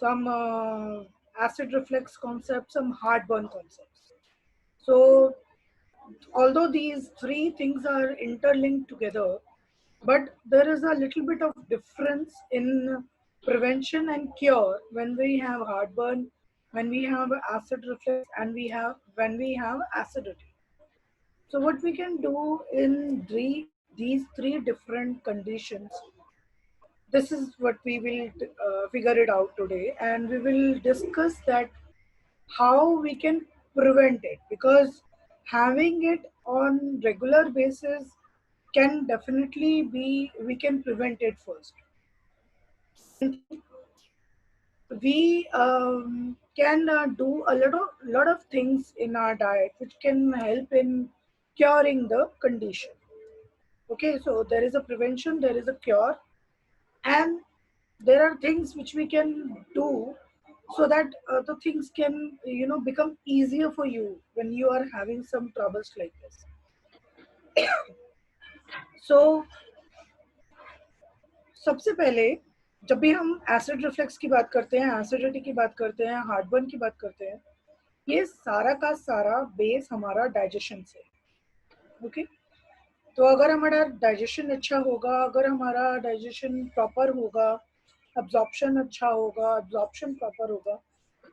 some acid reflux concepts, some heartburn concepts. So although these three things are interlinked together, but there is a little bit of difference in prevention and cure when we have heartburn, when we have acid reflux, and when we have acidity. So what we can do in these three different conditions, this is what we will figure it out today, and we will discuss that how we can prevent it, because having it on regular basis can definitely be, we can prevent it first. Second thing, we can do a lot of things in our diet which can help in curing the condition. Okay, so there is a prevention, there is a cure, and there are things which we can do so that the things can become easier for you when you are having some troubles like this. So सबसे पहले जब भी हम acid reflex की बात करते हैं, acidity की बात करते हैं, हार्टबर्न की बात करते हैं, ये सारा का सारा बेस हमारा डाइजेशन से। ओके, तो अगर हमारा डाइजेशन अच्छा होगा, अगर हमारा डाइजेशन प्रॉपर होगा, अब्जॉर्प्शन अच्छा होगा, अब्जॉर्प्शन प्रॉपर होगा,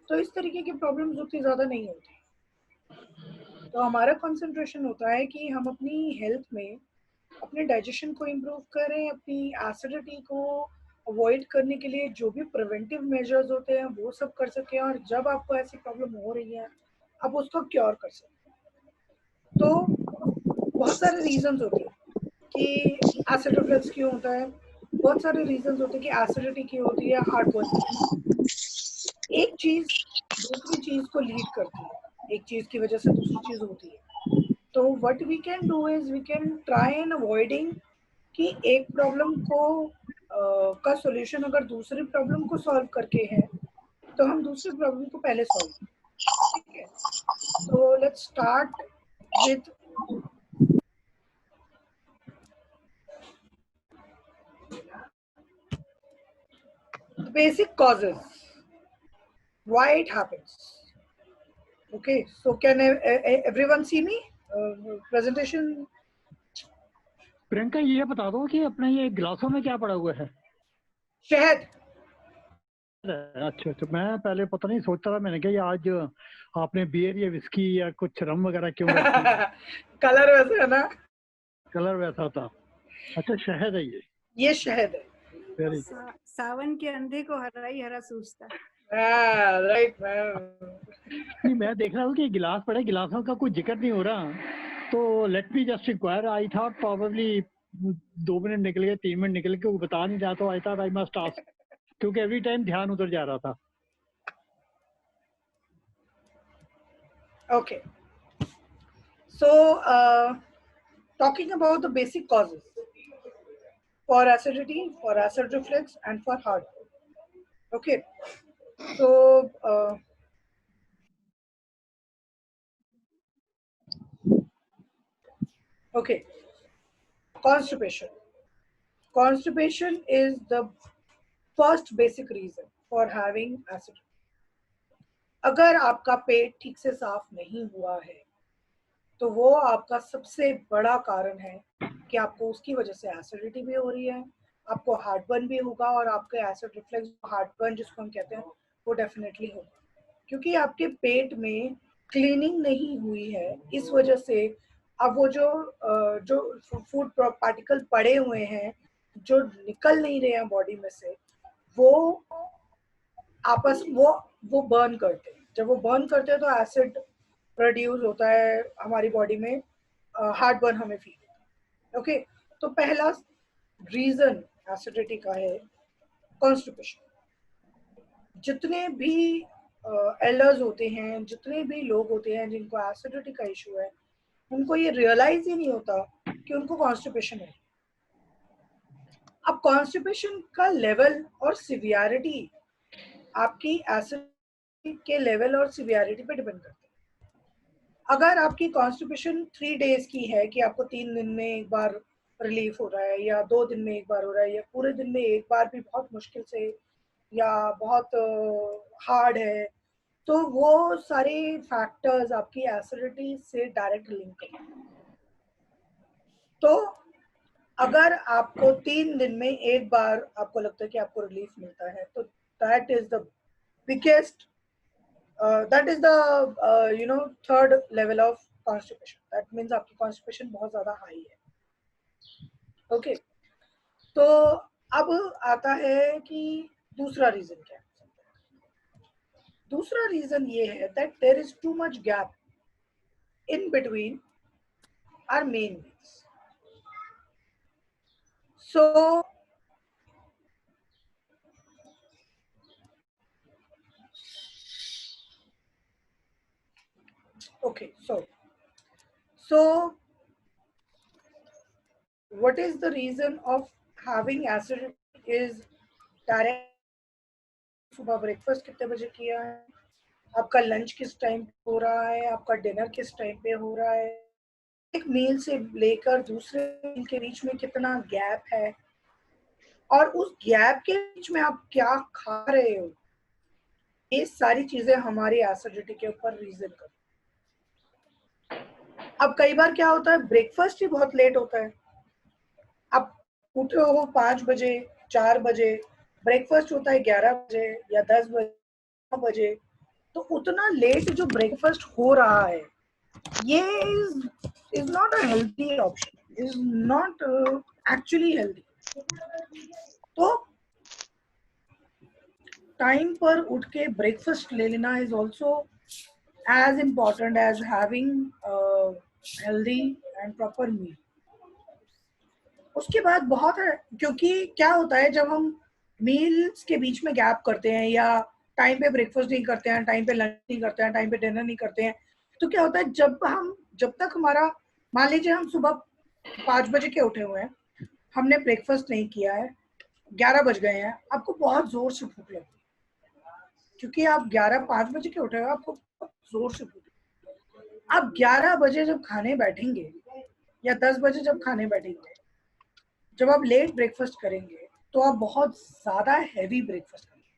तो इस तरीके की प्रॉब्लम्स उतनी ज़्यादा नहीं होती। तो हमारा कंसंट्रेशन होता है कि हम अपनी हेल्थ में अपने डाइजेशन को इम्प्रूव करें, अपनी एसिडिटी को अवॉइड करने के लिए जो भी प्रिवेंटिव मेजर्स होते हैं वो सब कर सकें, और जब आपको ऐसी प्रॉब्लम हो रही है आप उसको क्योर कर सकें। तो बहुत सारे रीजंस होते हैं कि एसिड रिफ्लक्स क्यों होता है, बहुत सारे रीजंस होते हैं कि एसिडिटी क्यों होती है, हार्टबर्न। एक चीज दूसरी चीज को लीड करती है, एक चीज की वजह से दूसरी चीज होती है। तो what we can do is we can try and avoiding कि एक प्रॉब्लम को का सॉल्यूशन अगर दूसरी प्रॉब्लम को सॉल्व करके है तो हम दूसरी प्रॉब्लम को पहले सॉल्व करें। ठीक है, तो let's start with the basic causes why it happens. Okay, so can everyone see me presentation? Priyanka ये बता दो कि अपने ये गिलासों में क्या पड़ा हुआ है? शहद। अच्छा, तो मैं पहले पता नहीं सोचता था, मैंने कहा ये आज आपने बियर या विस्की या कुछ रम वगैरह क्यों रखी? कलर वैसा है ना, कलर वैसा था। अच्छा, शहद है ये शहद है। सावन के अंधे को हरा ही हरा सूझता। राइट। नहीं, मैं देख रहा हूँ कि गिलास पड़े, गिलासों का कोई जिक्र नहीं हो रहा, तो let me just inquire. I thought probably 2 minute निकल गए, 3 मिनट निकल के, वो बता नहीं रहा, तो I thought I must ask, क्योंकि एवरी टाइम ध्यान उधर जा रहा था। Okay, so talking about the basic causes for acidity, for acid reflux, and for heartburn. Okay, so okay, constipation. Constipation is the first basic reason for having acidity. अगर आपका पेट ठीक से साफ नहीं हुआ है तो वो आपका सबसे बड़ा कारण है कि आपको उसकी वजह से एसिडिटी भी हो रही है, आपको हार्टबर्न भी होगा, और आपके एसिड रिफ्लक्स हार्टबर्न जिसको हम कहते हैं वो डेफिनेटली होगा, क्योंकि आपके पेट में क्लीनिंग नहीं हुई है। इस वजह से अब वो जो फूड पार्टिकल पड़े हुए हैं जो निकल नहीं रहे हैं बॉडी में से, वो आपस वो बर्न करते हैं। जब वो बर्न करते हैं तो एसिड प्रोड्यूस होता है हमारी बॉडी में, हार्टबर्न हमें फील होता है। ओके, तो पहला रीजन एसिडिटी का है कॉन्स्टिपेशन। जितने भी एल्डर्स होते हैं, जितने भी लोग होते हैं जिनको एसिडिटी का इशू है, उनको ये रियलाइज ही नहीं होता कि उनको कॉन्स्टिपेशन है। अब कॉन्स्टिपेशन का लेवल और सिवियरिटी आपकी एसिडिटी के लेवल और सिवियरिटी पे डिपेंड करता है। अगर आपकी कॉन्स्टिपेशन 3 डेज की है कि आपको 3 दिन में एक बार रिलीफ हो रहा है, या 2 दिन में एक बार हो रहा है, या पूरे दिन में एक बार भी बहुत मुश्किल से या बहुत हार्ड है, तो वो सारे फैक्टर्स आपकी एसिडिटी से डायरेक्ट लिंक करते हैं। तो अगर आपको 3 दिन में एक बार आपको लगता है कि आपको रिलीफ मिलता है, तो that is the biggest, that is the third level of constipation. That means आपकी कॉन्स्टिपेशन बहुत ज्यादा हाई है। ओके तो अब आता है कि दूसरा रीजन क्या है। दूसरा रीजन ये है that there is too much gap in between our main meals. So okay, so what is the reason of having acidity is direct। सुबह ब्रेकफास्ट कितने बजे किया है, आपका लंच किस टाइम पे हो रहा है, आपका डिनर किस टाइम पे हो रहा है, एक मील से लेकर दूसरे मील के बीच में कितना गैप है, और उस गैप के बीच में आप क्या खा रहे हो, ये सारी चीजें हमारी एसिडिटी के ऊपर रीजन करती हैं। अब कई बार क्या होता है, ब्रेकफास्ट ही बहुत लेट होता है। आप उठे हो 5 बजे 4 बजे, ब्रेकफास्ट होता है 11 बजे या 10 बजे 9 बजे, तो उतना लेट जो ब्रेकफास्ट हो रहा है, ये is not a healthy option, is not actually healthy. तो टाइम पर उठ के ब्रेकफास्ट ले लेना is also as important as having healthy and proper meal. उसके बाद बहुत है, क्योंकि क्या होता है जब हम मील्स के बीच में गैप करते हैं या टाइम पे ब्रेकफास्ट नहीं करते हैं, टाइम पे लंच नहीं करते हैं, टाइम पे डिनर नहीं करते हैं, तो क्या होता है जब तक हमारा, मान लीजिए हम सुबह 5 बजे के उठे हुए हैं, हमने ब्रेकफास्ट नहीं किया है, 11 बज गए हैं, आपको बहुत जोर से भूख लगी, क्योंकि आप 5 बजे के उठे हुए, आपको बहुत जोर से भूख। आप 11 बजे जब खाने बैठेंगे या 10 बजे जब खाने बैठेंगे, जब आप लेट ब्रेकफास्ट करेंगे, तो आप बहुत ज्यादा हैवी ब्रेकफास्ट करेंगे,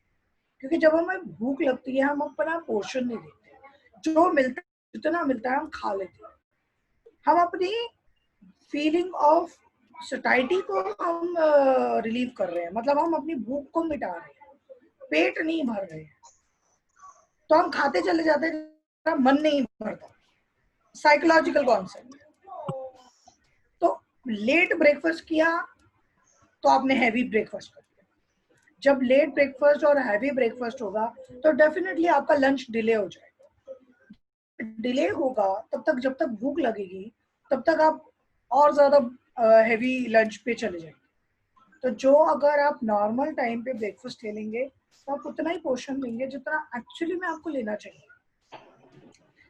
क्योंकि जब हमें भूख लगती है हम अपना पोर्शन नहीं देखते, जो मिलता है जितना मिलता है हम खा लेते हैं। हम अपनी फीलिंग ऑफ सटाइटी को हम रिलीव कर रहे हैं, मतलब हम अपनी भूख को मिटा रहे हैं, पेट नहीं भर रहे हैं, तो हम खाते चले जाते हैं, मन नहीं भरता। Psychological concept. तो लेट ब्रेकफास्ट किया तो आपने हैवी ब्रेकफास्ट कर दिया। जब लेट ब्रेकफास्ट और हैवी ब्रेकफास्ट होगा तो डेफिनेटली आपका लंच डिले हो जाएगा। डिले होगा तब तक, जब तक भूख लगेगी तब तक आप और ज्यादा हैवी लंच पे चले जाएंगे। तो जो अगर आप नॉर्मल टाइम पे ब्रेकफास्ट ले लेंगे तो आप उतना ही पोर्शन लेंगे जितना एक्चुअली में आपको लेना चाहिए।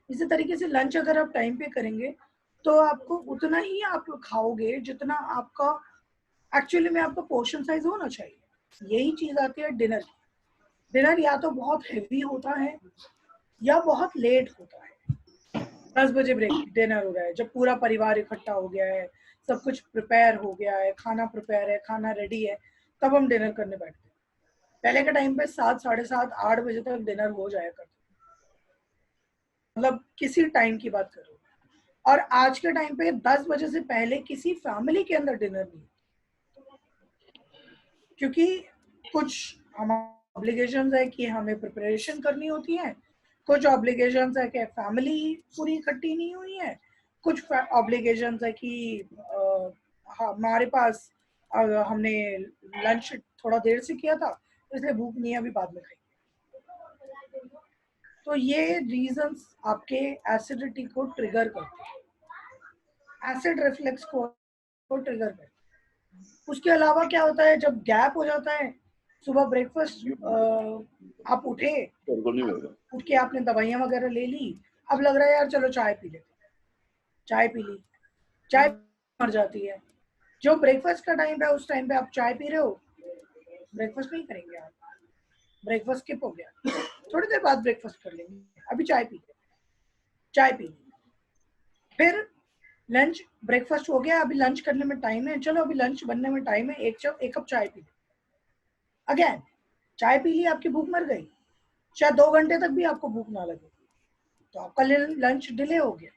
इसी तरीके से लंच अगर आप टाइम पे करेंगे तो आपको उतना ही आप खाओगे जितना आपका एक्चुअली में आपका पोर्शन साइज होना चाहिए। यही चीज आती है डिनर की। डिनर या तो बहुत हेवी होता है या बहुत लेट होता है। 10 बजे ब्रेक डिनर हो रहा है, जब पूरा परिवार इकट्ठा हो गया है, सब कुछ प्रिपेयर हो गया है, खाना प्रिपेयर है, खाना रेडी है, तब हम डिनर करने बैठते हैं। पहले के टाइम पे 7, 7:30, 8 बजे तक डिनर हो जाया करता, मतलब किसी टाइम की बात करो। और आज के टाइम पे 10 बजे से पहले किसी फैमिली के अंदर डिनर नहीं, क्योंकि कुछ हमारे ऑब्लिगेशंस है कि हमें प्रिपरेशन करनी होती है, कुछ ऑब्लिगेशंस है कि फैमिली पूरी इकट्ठी नहीं हुई है, कुछ ऑब्लिगेशंस है कि हमारे पास हमने लंच थोड़ा देर से किया था इसलिए भूख नहीं है, अभी बाद में खाएंगे। तो ये रीजंस आपके एसिडिटी को ट्रिगर करते हैं, एसिड रिफ्लेक्स को ट्रिगर करते हैं। उसके अलावा क्या होता है, जब गैप हो जाता है, सुबह ब्रेकफास्ट आप उठे, उठ के आपने दवाइयाँ वगैरह ले ली, अब लग रहा है यार चलो चाय पी लेते, चाय पी ली, चाय मर जाती है। जो ब्रेकफास्ट का टाइम है उस टाइम पे आप चाय पी रहे हो, ब्रेकफास्ट नहीं करेंगे आप, ब्रेकफास्ट स्किप हो गया, थोड़ी देर बाद ब्रेकफास्ट कर लेंगे, अभी चाय पी लेते, चाय पी ली, फिर लंच ब्रेकफास्ट हो गया, अभी लंच करने में टाइम है, चलो अभी लंच बनने में टाइम है, एक कप चाय पी ली, अगेन चाय पी ली, आपकी भूख मर गई, शायद 2 घंटे तक भी आपको भूख ना लगे, तो आपका लंच डिले हो गया।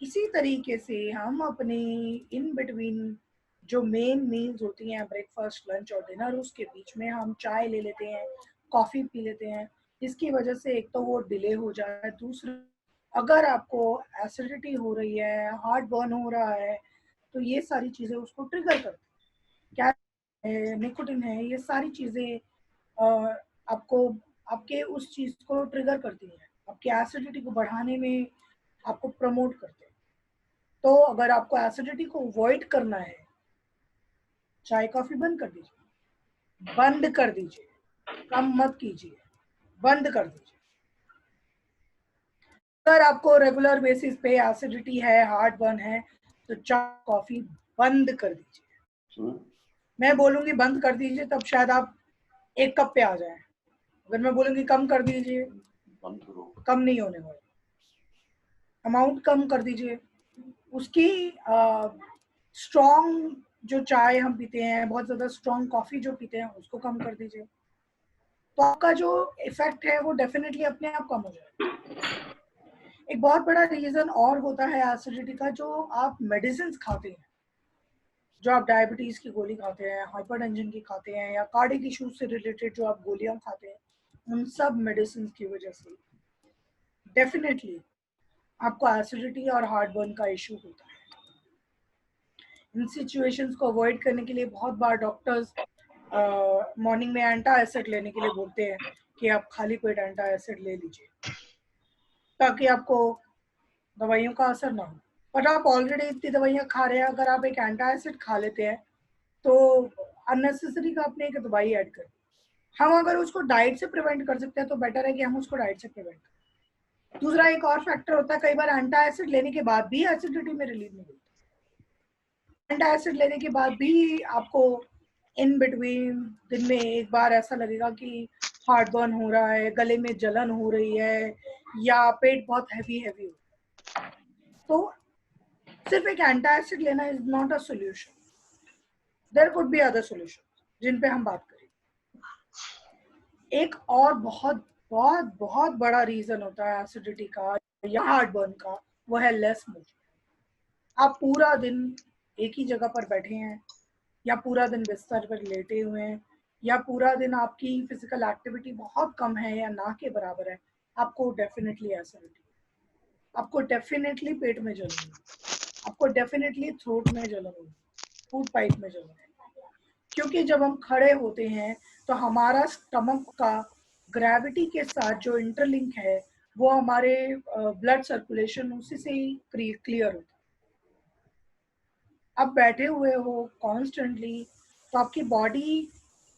इसी तरीके से हम अपने इन बिटवीन जो मेन मील्स होती हैं, ब्रेकफास्ट, लंच और डिनर, उसके बीच में हम चाय ले लेते हैं, कॉफ़ी पी लेते हैं। इसकी वजह से एक तो वो डिले हो जाता है, दूसरा अगर आपको एसिडिटी हो रही है, हार्ट बर्न हो रहा है, तो ये सारी चीज़ें उसको ट्रिगर करती हैं। क्या है, निकोटिन है, ये सारी चीज़ें आपको आपके उस चीज़ को ट्रिगर करती हैं, आपकी एसिडिटी को बढ़ाने में आपको प्रमोट करते हैं। तो अगर आपको एसिडिटी को अवॉइड करना है, चाय कॉफी बंद कर दीजिए, बंद कर दीजिए, कम मत कीजिए, बंद कर दीजिए। अगर आपको रेगुलर बेसिस पे एसिडिटी है, हार्ट बर्न है, तो चाय कॉफी बंद कर दीजिए। मैं बोलूंगी बंद कर दीजिए तब शायद आप 1 कप पे आ जाए। अगर मैं बोलूंगी कम कर दीजिए, कम नहीं होने वाला, अमाउंट कम कर दीजिए। उसकी स्ट्रॉन्ग जो चाय हम पीते हैं, बहुत ज़्यादा स्ट्रॉन्ग कॉफ़ी जो पीते हैं, उसको कम कर दीजिए, तो आपका जो इफेक्ट है वो डेफिनेटली अपने आप कम हो जाएगा। एक बहुत बड़ा रीज़न और होता है एसिडिटी का, जो आप मेडिसिन खाते हैं, जो आप डायबिटीज़ की गोली खाते हैं, हाइपरटेंशन की खाते हैं, या कार्डियक इश्यूज से रिलेटेड जो आप गोलियां खाते हैं, उन सब मेडिसिन की वजह से डेफिनेटली आपको एसिडिटी और हार्ट बर्न का इशू होता है। इन सिचुएशंस को अवॉइड करने के लिए बहुत बार डॉक्टर्स मॉर्निंग में एंटा एसिड लेने के लिए बोलते हैं कि आप खाली पेट एंटा एसिड ले लीजिए, ताकि आपको दवाइयों का असर ना हो। पर आप ऑलरेडी इतनी दवाइयाँ खा रहे हैं, अगर आप एक एंटा एसिड खा लेते हैं तो अननेसेसरी का आपने एक दवाई ऐड कर। हम अगर उसको डाइट से प्रिवेंट कर सकते हैं तो बेटर है कि हम उसको डाइट से प्रिवेंट करें। दूसरा एक और फैक्टर होता है, कई बार एंटा एसिड लेने के बाद भी एसिडिटी में रिलीफ नहीं मिलता। एंटा एसिड लेने के बाद भी आपको इन बिटवीन दिन में एक बार ऐसा लगेगा कि हार्ट बर्न हो रहा है, गले में जलन हो रही है, या पेट बहुत हैवी हैवी हो। तो सिर्फ एक एंटा एसिड लेना is not a solution, there could be other solution जिन पे हम बात करें। एक और बहुत बहुत बहुत बड़ा रीजन होता है एसिडिटी का या हार्ट बर्न का, वो है लेस मूवमेंट। आप पूरा दिन एक ही जगह पर बैठे हैं, या पूरा दिन बिस्तर पर लेटे हुए हैं, या पूरा दिन आपकी फिजिकल एक्टिविटी बहुत कम है या ना के बराबर है, आपको डेफिनेटली एसिडिटी, आपको डेफिनेटली पेट में जलन होगी, आपको डेफिनेटली थ्रोट में जलन होगी, फूड पाइप में जलन होगी। क्योंकि जब हम खड़े होते हैं तो हमारा स्टमक का ग्रेविटी के साथ जो इंटरलिंक है, वो हमारे ब्लड सर्कुलेशन उसी से ही क्लियर होता है। आप बैठे हुए हो कॉन्स्टेंटली, तो आपकी बॉडी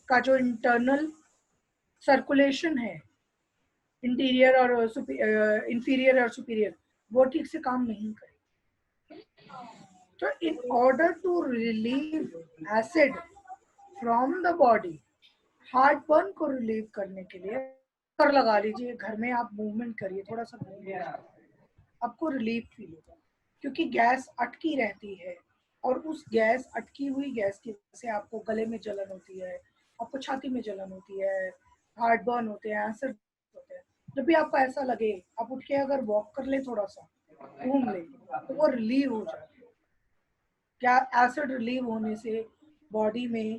का जो इंटरनल सर्कुलेशन है, इंटीरियर और इंफीरियर और सुपीरियर, वो ठीक से काम नहीं करे। तो in order to relieve acid from the body, heartburn को रिलीव करने के लिए कर लगा लीजिए, घर में आप मूवमेंट करिए, थोड़ा सा घूमिए, आपको रिलीफ फील होगा। क्योंकि गैस अटकी रहती है, और उस गैस, अटकी हुई गैस की वजह से आपको गले में जलन होती है, आपको छाती में जलन होती है, हार्ट बर्न होते हैं, एसिड होते हैं। जब भी आपको ऐसा लगे, आप उठ के अगर वॉक कर ले, थोड़ा सा घूम ले, तो वो रिलीव हो जाता है। क्या एसिड रिलीव होने से बॉडी में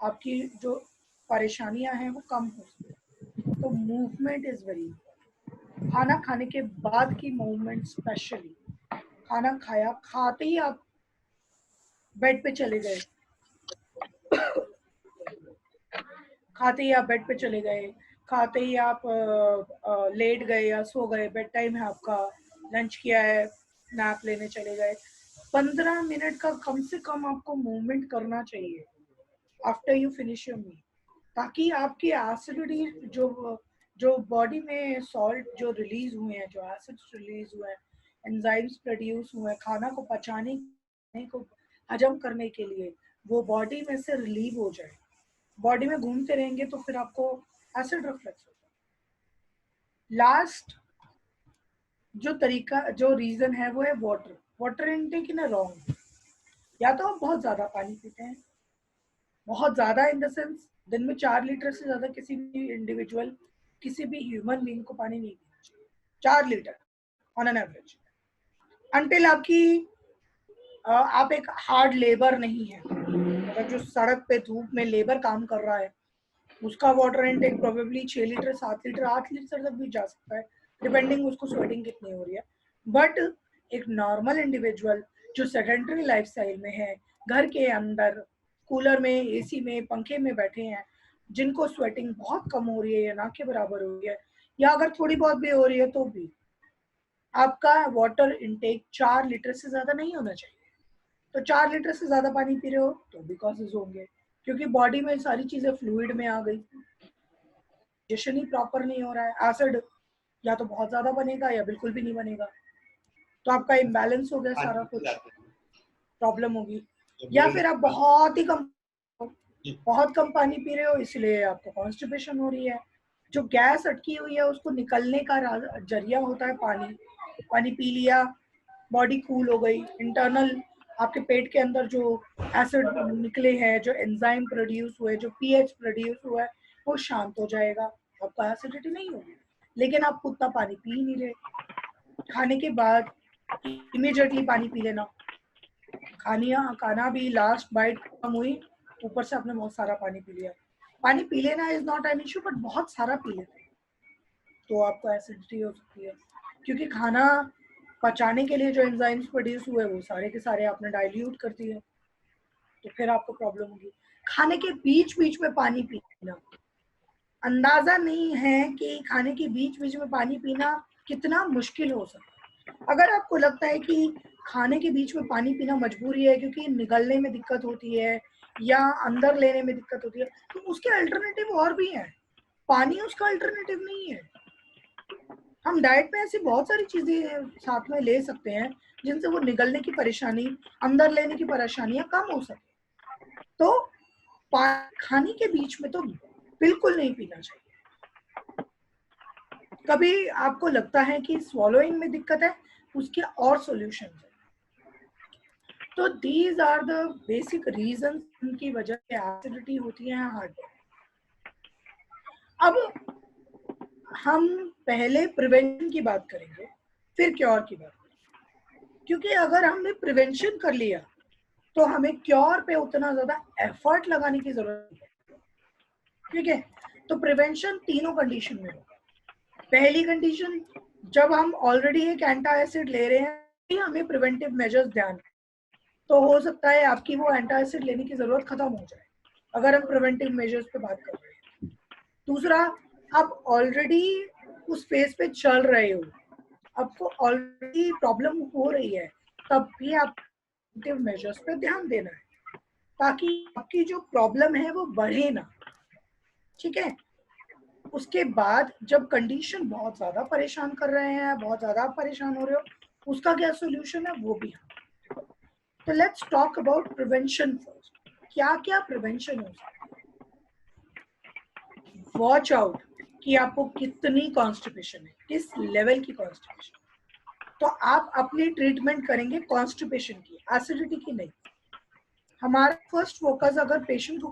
आपकी जो परेशानियां हैं वो कम हो सकती है। तो मूवमेंट इज वेरी इम्पोर्टेंट। खाना खाने के बाद की मूवमेंट स्पेशली, खाना खाया, खाते ही आप बेड पे चले गए, खाते ही आप बेड पे चले गए, खाते ही आप लेट गए या सो गए, बेड टाइम है आपका, लंच किया है, नैप लेने चले गए, 15 मिनट का कम से कम आपको मूवमेंट करना चाहिए after you finish your meal, ताकि आपकी एसिडिटी जो बॉडी में सॉल्ट जो रिलीज हुए हैं, जो एसिड्स रिलीज हुए हैं, एंजाइम्स प्रोड्यूस हुए हैं खाना को पचाने को, हजम करने के लिए, वो बॉडी में से रिलीव हो जाए। बॉडी में घूमते रहेंगे तो फिर आपको एसिड रिफ्लक्स होगा। लास्ट जो तरीका, जो रीजन है, वो है water intake in a wrong. या तो आप बहुत ज्यादा पानी पीते हैं, बहुत ज़्यादा इन द सेंस दिन में 4 लीटर से ज़्यादा किसी भी इंडिविजुअल, किसी भी ह्यूमन बीइंग को पानी नहीं पीना चाहिए। 4 litre on an average, until आप एक हार्ड लेबर नहीं है। अगर जो सड़क पे धूप में लेबर काम कर रहा है, उसका water intake probably 6 litre, 7 litre, 8 litre तक भी जा सकता है, डिपेंडिंग उसको स्वेटिंग कितनी हो रही है। बट एक नॉर्मल इंडिविजुअल जो सेडेंटरी लाइफस्टाइल में है, घर के अंदर कूलर में, एसी में, पंखे में बैठे हैं, जिनको स्वेटिंग बहुत कम हो रही है या ना के बराबर हो रही है, या अगर थोड़ी बहुत भी हो रही है तो भी आपका वाटर इनटेक 4 लीटर से ज़्यादा नहीं होना चाहिए। तो 4 लीटर से ज़्यादा पानी पी रहे हो तो भी कॉजेज होंगे, क्योंकि बॉडी में सारी चीज़ें फ्लूइड में आ गई, डाइजेशन ही प्रॉपर नहीं हो रहा है। एसिड या तो बहुत ज़्यादा बनेगा या बिल्कुल भी नहीं बनेगा, तो आपका इम्बैलेंस हो गया, सारा कुछ प्रॉब्लम होगी। या फिर आप बहुत कम पानी पी रहे हो, इसलिए आपको कॉन्स्टिपेशन हो रही है। जो गैस अटकी हुई है उसको निकलने का जरिया होता है पानी। पानी पी लिया, बॉडी कूल हो गई, इंटरनल आपके पेट के अंदर जो एसिड निकले हैं, जो एंजाइम प्रोड्यूस हुए, जो पीएच प्रोड्यूस हुआ है, वो शांत हो जाएगा, आपका एसिडिटी नहीं होगी। लेकिन आप उतना पानी पी ही नहीं रहे। खाने के बाद इमीडिएटली पानी पी लेना, खाना भी लास्ट बाइट कम हुई, ऊपर से आपने बहुत सारा पानी पी लिया। पानी पी लेना is not an issue, but बहुत सारा पी लेते तो आपको एसिडिटी हो सकती है, क्योंकि खाना पचाने के लिए जो एंजाइम्स प्रोड्यूस हुए वो सारे के सारे आपने डाइल्यूट कर दिए, तो फिर आपको प्रॉब्लम होगी। खाने के बीच बीच में पानी पीना, अंदाजा नहीं है कि खाने के बीच बीच में पानी पीना कितना मुश्किल हो सकता है। अगर आपको लगता है कि खाने के बीच में पानी पीना मजबूरी है क्योंकि निगलने में दिक्कत होती है या अंदर लेने में दिक्कत होती है, तो उसके अल्टरनेटिव और भी हैं। पानी उसका अल्टरनेटिव नहीं है। हम डाइट में ऐसी बहुत सारी चीजें साथ में ले सकते हैं जिनसे वो निगलने की परेशानी, अंदर लेने की परेशानियां कम हो सके। तो खाने के बीच में तो बिल्कुल नहीं पीना चाहिए। कभी आपको लगता है कि स्वॉलोइंग में दिक्कत है, उसके और सॉल्यूशन है। तो these are the basic reason उनकी वजह से एसिडिटी होती है हार्ट। अब हम पहले प्रिवेंशन की बात करेंगे, फिर क्योर की बात करेंगे, क्योंकि अगर हमने प्रिवेंशन कर लिया तो हमें क्योर पे उतना ज्यादा एफर्ट लगाने की जरूरत नहीं है। ठीक है, तो प्रिवेंशन तीनों कंडीशन में होगा। पहली कंडीशन, जब हम ऑलरेडी एक एंटी एसिड ले रहे हैं, हमें प्रिवेंटिव मेजर्स ध्यान, तो हो सकता है आपकी वो एंटी एसिड लेने की जरूरत खत्म हो जाए अगर हम प्रिवेंटिव मेजर्स पे बात कर रहे हैं। दूसरा, आप ऑलरेडी उस फेज पे चल रहे हो, आपको ऑलरेडी प्रॉब्लम हो रही है, तब भी आप प्रिवेंटिव मेजर्स पे ध्यान देना है ताकि आपकी जो प्रॉब्लम है वो बढ़े ना। ठीक है, उसके बाद जब कंडीशन बहुत ज्यादा परेशान कर रहे हैं, बहुत ज्यादा आप परेशान हो रहे हो, उसका क्या सोल्यूशन है वो भी हम। तो let's talk about prevention first. क्या क्या प्रिवेंशन हो सकता है? वॉच आउट कि आपको कितनी कॉन्स्टिपेशन है, किस लेवल की कॉन्स्टिपेशन। तो आप अपनी ट्रीटमेंट करेंगे कॉन्स्टिपेशन की, एसिडिटी की नहीं। हमारा फर्स्ट फोकस, अगर पेशेंट को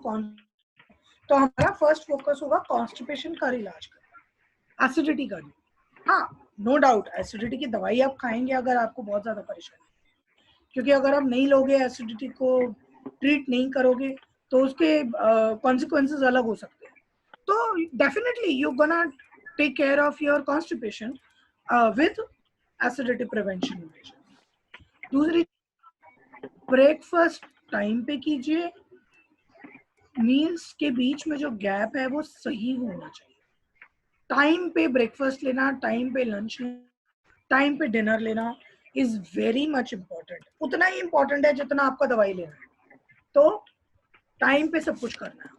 तो हमारा फर्स्ट फोकस होगा कॉन्स्टिपेशन का इलाज करना, एसिडिटी का नहीं। हाँ, नो डाउट एसिडिटी की दवाई आप खाएंगे अगर आपको बहुत ज्यादा परेशानी है, क्योंकि अगर आप नहीं लोगे, एसिडिटी को ट्रीट नहीं करोगे, तो उसके कॉन्सिक्वेंसेस अलग हो सकते हैं। तो definitely you gonna take care of your constipation with acidity prevention measures. दूसरी, ब्रेकफास्ट टाइम पे कीजिए, मील्स के बीच में जो गैप है वो सही होना चाहिए। टाइम पे ब्रेकफास्ट लेना, टाइम पे लंच लेना, टाइम पे डिनर लेना इज वेरी मच इम्पोर्टेंट। उतना ही इम्पोर्टेंट है जितना आपका दवाई लेना है। तो टाइम पे सब कुछ करना है।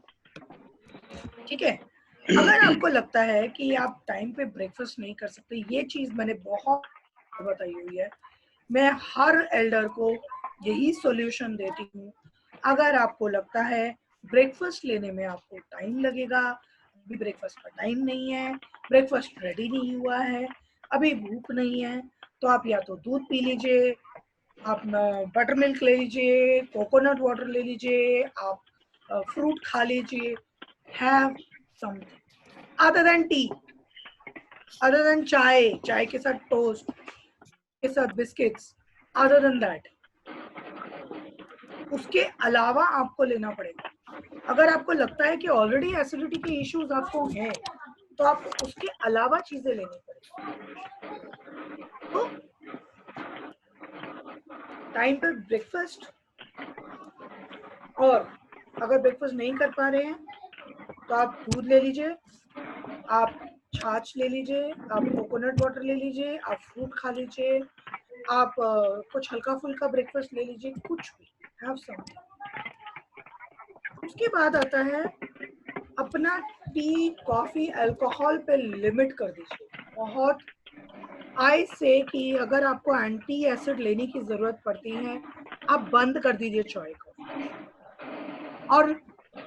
ठीक है, अगर आपको लगता है कि आप टाइम पे ब्रेकफास्ट नहीं कर सकते, ये चीज मैंने बहुत बताई हुई है, मैं हर एल्डर को यही सॉल्यूशन देती हूँ। अगर आपको लगता है ब्रेकफास्ट लेने में आपको टाइम लगेगा, अभी ब्रेकफास्ट का टाइम नहीं है, ब्रेकफास्ट रेडी नहीं हुआ है, अभी भूख नहीं है, तो आप या तो दूध पी लीजिए, आप बटर मिल्क ले लीजिए, कोकोनट वाटर ले लीजिए, आप फ्रूट खा लीजिए, have something other than T, other than चाय, चाय के साथ टोस्ट के साथ बिस्किट्स, अदर देन दैट उसके अलावा आपको लेना पड़ेगा। अगर आपको लगता है कि ऑलरेडी एसिडिटी के इश्यूज आपको हैं तो आपको उसके अलावा चीजें लेनी पड़ेगी। तो टाइम पर ब्रेकफास्ट, और अगर ब्रेकफास्ट नहीं कर पा रहे हैं तो आप दूध ले लीजिए, आप छाछ ले लीजिए, आप कोकोनट वाटर ले लीजिए, आप फ्रूट खा लीजिए, आप कुछ हल्का फुल्का ब्रेकफास्ट ले लीजिए, कुछ भी, हैव समथिंग। उसके बाद आता है अपना टी, कॉफी, अल्कोहल पे लिमिट कर दीजिए बहुत। आई से कि अगर आपको एंटी एसिड लेने की जरूरत पड़ती है आप बंद कर दीजिए चाय को, और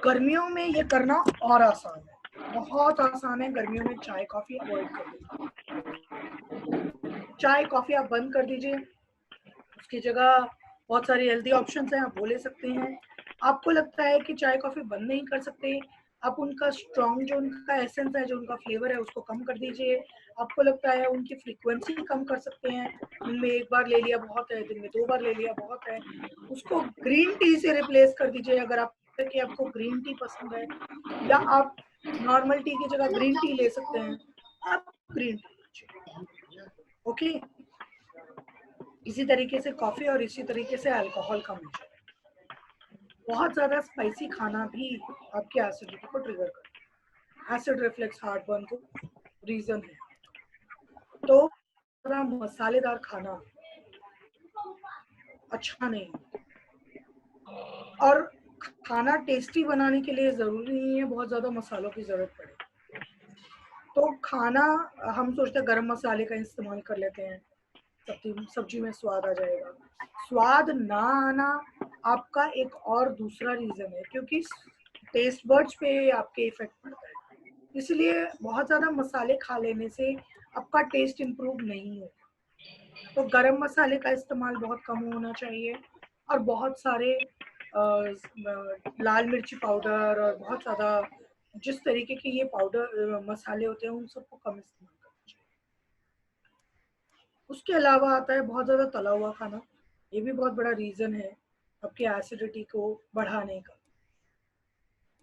गर्मियों में ये करना और आसान है, बहुत आसान है। गर्मियों में चाय कॉफी अवॉइड कर दीजिए, चाय कॉफी आप बंद कर दीजिए। उसकी जगह बहुत सारी हेल्दी ऑप्शंस हैं, आप वो ले सकते हैं। आपको लगता है कि चाय कॉफी बंद नहीं कर सकते, आप उनका स्ट्रॉन्ग जो उनका एसेंस है, जो उनका फ्लेवर है, उसको कम कर दीजिए। आपको लगता है उनकी फ्रीक्वेंसी कम कर सकते हैं, दिन में एक बार ले लिया बहुत है, दिन में 2 बार ले लिया बहुत है, उसको ग्रीन टी से रिप्लेस कर दीजिए। अगर आपको ग्रीन टी पसंद है, या आप नॉर्मल टी की जगह ग्रीन टी ले सकते हैं, आप ग्रीन टी लीजिए। ओके, इसी तरीके से कॉफी और इसी तरीके से अल्कोहल कम हो जाए। बहुत ज्यादा स्पाइसी खाना भी आपकी एसिडिटी को ट्रिगर करता है, एसिड रिफ्लेक्स, हार्ट बर्न को रीजन है। तो ज्यादा मसालेदार खाना अच्छा नहीं, और खाना टेस्टी बनाने के लिए जरूरी नहीं है बहुत ज्यादा मसालों की जरूरत पड़े। तो खाना हम सोचते हैं गरम मसाले का इस्तेमाल कर लेते हैं, सब्जी में स्वाद आ जाएगा। स्वाद ना आना आपका एक और दूसरा रीजन है, क्योंकि टेस्ट बर्ड्स पे आपके इफेक्ट पड़ता है। इसलिए बहुत ज्यादा मसाले खा लेने से आपका टेस्ट इम्प्रूव नहीं होगा। तो गरम मसाले का इस्तेमाल बहुत कम होना चाहिए, और बहुत सारे लाल मिर्ची पाउडर और बहुत ज्यादा जिस तरीके के ये पाउडर मसाले होते हैं उन सबको कम इस्तेमाल करना चाहिए। उसके अलावा आता है बहुत ज्यादा तला हुआ खाना, ये भी बहुत बड़ा रीजन है आपके एसिडिटी को बढ़ाने का।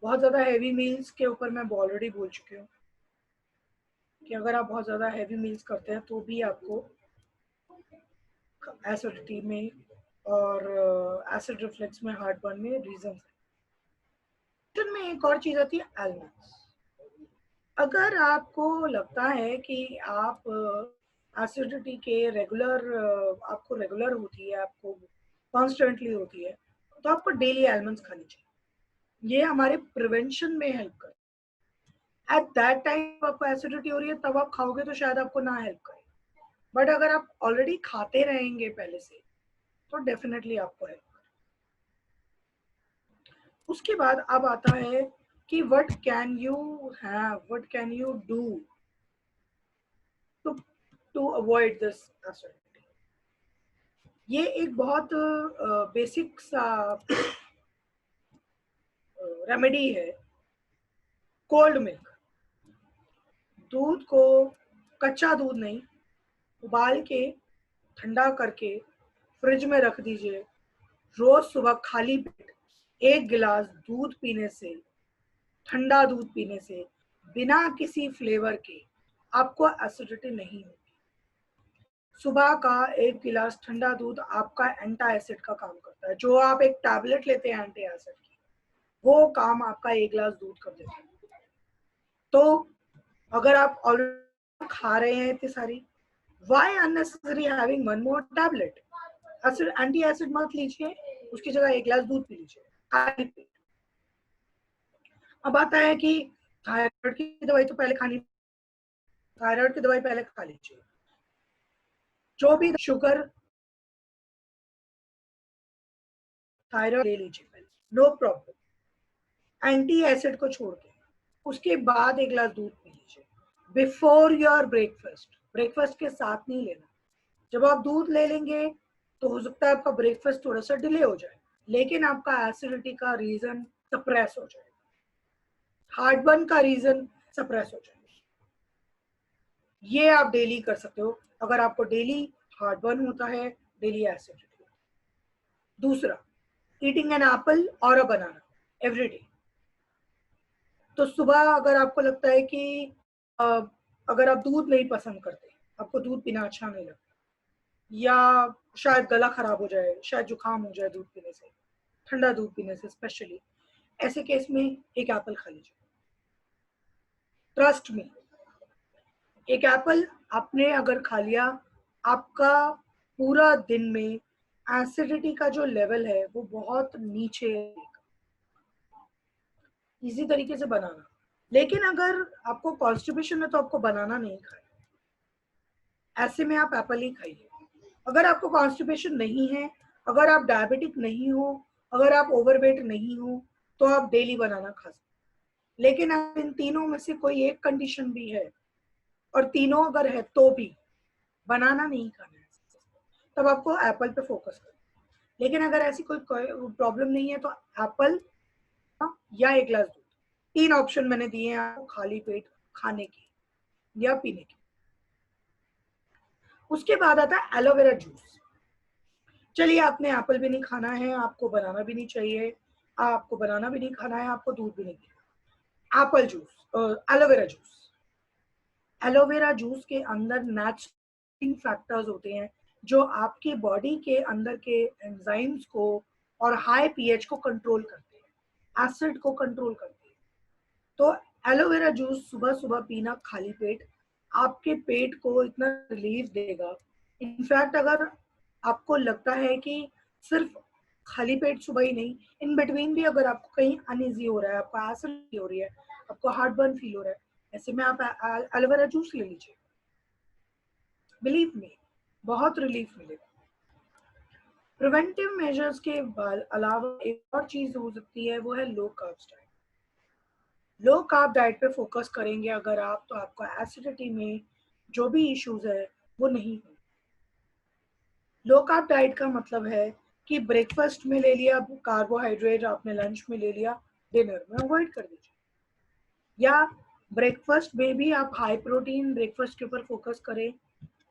बहुत ज्यादा हैवी मील्स के ऊपर मैं ऑलरेडी बोल चुकी हूँ कि अगर आप बहुत ज्यादा हैवी मील्स करते हैं तो भी आपको एसिडिटी में और एसिड रिफ्लेक्स में, हार्ट बर्न में रीजन है। में एक और चीज आती है एलमंड्स। अगर आपको लगता है कि आप एसिडिटी के आपको रेगुलर होती है, आपको कॉन्स्टेंटली होती है, तो आपको डेली एलमंड्स खानी चाहिए। ये हमारे प्रिवेंशन में हेल्प करते हैं। एट दैट टाइम आपको एसिडिटी हो रही है तब आप खाओगे तो शायद आपको ना हेल्प करे, बट अगर आप ऑलरेडी खाते रहेंगे पहले से तो डेफिनेटली आपको हेल्प। उसके बाद अब आता है कि what can you do to avoid this acidity. ये एक बहुत बेसिक सा रेमेडी है। कोल्ड मिल्क, दूध को, कच्चा दूध नहीं, उबाल के ठंडा करके फ्रिज में रख दीजिए। रोज सुबह खाली पेट 1 गिलास दूध पीने से, ठंडा दूध पीने से, बिना किसी फ्लेवर के आपको एसिडिटी नहीं होगी। सुबह का 1 गिलास ठंडा दूध आपका एंटी एसिड का काम करता है। जो आप एक टैबलेट लेते हैं एंटी एसिड की, वो काम आपका 1 गिलास दूध कर देता है। तो अगर आप ऑलरेडी खा रहे हैं इतनी सारी, why unnecessary having one more tablet? Acid, anti acid मत लीजिए, उसकी जगह 1 गिलास दूध पी लीजिए। अब आता है कि थायराइड की दवाई तो पहले खानी, थायराइड की दवाई पहले खा लीजिए। जो भी शुगर, थायराइड ले लीजिए पहले, नो प्रॉब्लम, एंटी एसिड को छोड़ के। उसके बाद 1 गिलास दूध पी लीजिए बिफोर योर ब्रेकफास्ट। ब्रेकफास्ट के साथ नहीं लेना। जब आप दूध ले लेंगे तो हो सकता है आपका ब्रेकफास्ट थोड़ा सा डिले हो जाए, लेकिन आपका एसिडिटी का रीजन सप्रेस हो जाएगा, हार्टबर्न का रीजन सप्रेस हो जाएगा। ये आप डेली कर सकते हो अगर आपको डेली हार्टबर्न होता है, डेली एसिडिटी। दूसरा, ईटिंग एन एप्पल और अ बनाना एवरी डे। तो सुबह अगर आपको लगता है कि अगर आप दूध नहीं पसंद करते, आपको दूध पीना अच्छा नहीं लगता, या शायद गला खराब हो जाए, शायद जुकाम हो जाए दूध पीने से, ठंडा दूध पीने से स्पेशली, ऐसे केस में एक एप्पल खा लीजिए। ट्रस्ट मी, एक एप्पल आपने अगर खा लिया, आपका पूरा दिन में एसिडिटी का जो लेवल है वो बहुत नीचे है। इसी तरीके से बनाना। लेकिन अगर आपको कॉन्स्टिपेशन है तो आपको बनाना नहीं खाए, ऐसे में आप एप्पल ही खाइए। अगर आपको कॉन्स्टिपेशन नहीं है, अगर आप डायबिटिक नहीं हो, अगर आप ओवरवेट नहीं हो, तो आप डेली बनाना खा सकते। लेकिन अगर इन तीनों में से कोई एक कंडीशन भी है, और तीनों अगर है तो भी बनाना नहीं खाना है, तब आपको एप्पल पे फोकस करना। लेकिन अगर ऐसी कोई प्रॉब्लम नहीं है तो एप्पल या एक ग्लास दूध, 3 ऑप्शन मैंने दिए हैं आपको खाली पेट खाने के या पीने के। उसके बाद आता है एलोवेरा जूस। चलिए, आपने एप्पल भी नहीं खाना है, आपको बनाना भी नहीं चाहिए, आपको बनाना भी नहीं खाना है, आपको दूध भी नहीं पीना। Apple juice, aloe vera juice. Aloe vera juice के अंदर नेचुरल फैक्टर्स होते हैं जो आपकी बॉडी के अंदर के एंजाइम्स को और हाई पीएच को कंट्रोल करते हैं, एसिड को कंट्रोल करते हैं। तो एलोवेरा जूस सुबह सुबह पीना खाली पेट आपके पेट को इतना रिलीफ देगा। इनफैक्ट अगर आपको लगता है कि सिर्फ खाली पेट सुबह ही नहीं, इन बिटवीन भी अगर आपको कहीं अनईजी हो रहा है, आपको एसिडिटी हो रही है, आपको हार्टबर्न फील हो रहा है, ऐसे में आप एलोवेरा जूस ले लीजिए। बिलीव मी, बहुत रिलीफ मिलेगा। प्रिवेंटिव मेजर्स के अलावा एक और चीज हो सकती है, वो है low carb diet. Low carb diet पे फोकस करेंगे अगर आप, तो आपको एसिडिटी में जो भी इश्यूज है वो नहीं होंगे। लो कार्ब डाइट का मतलब है कि ब्रेकफास्ट में ले लिया कार्बोहाइड्रेट, आपने लंच में ले लिया, डिनर में अवॉइड कर दीजिए। या ब्रेकफास्ट में भी आप हाई प्रोटीन ब्रेकफास्ट के ऊपर फोकस करें,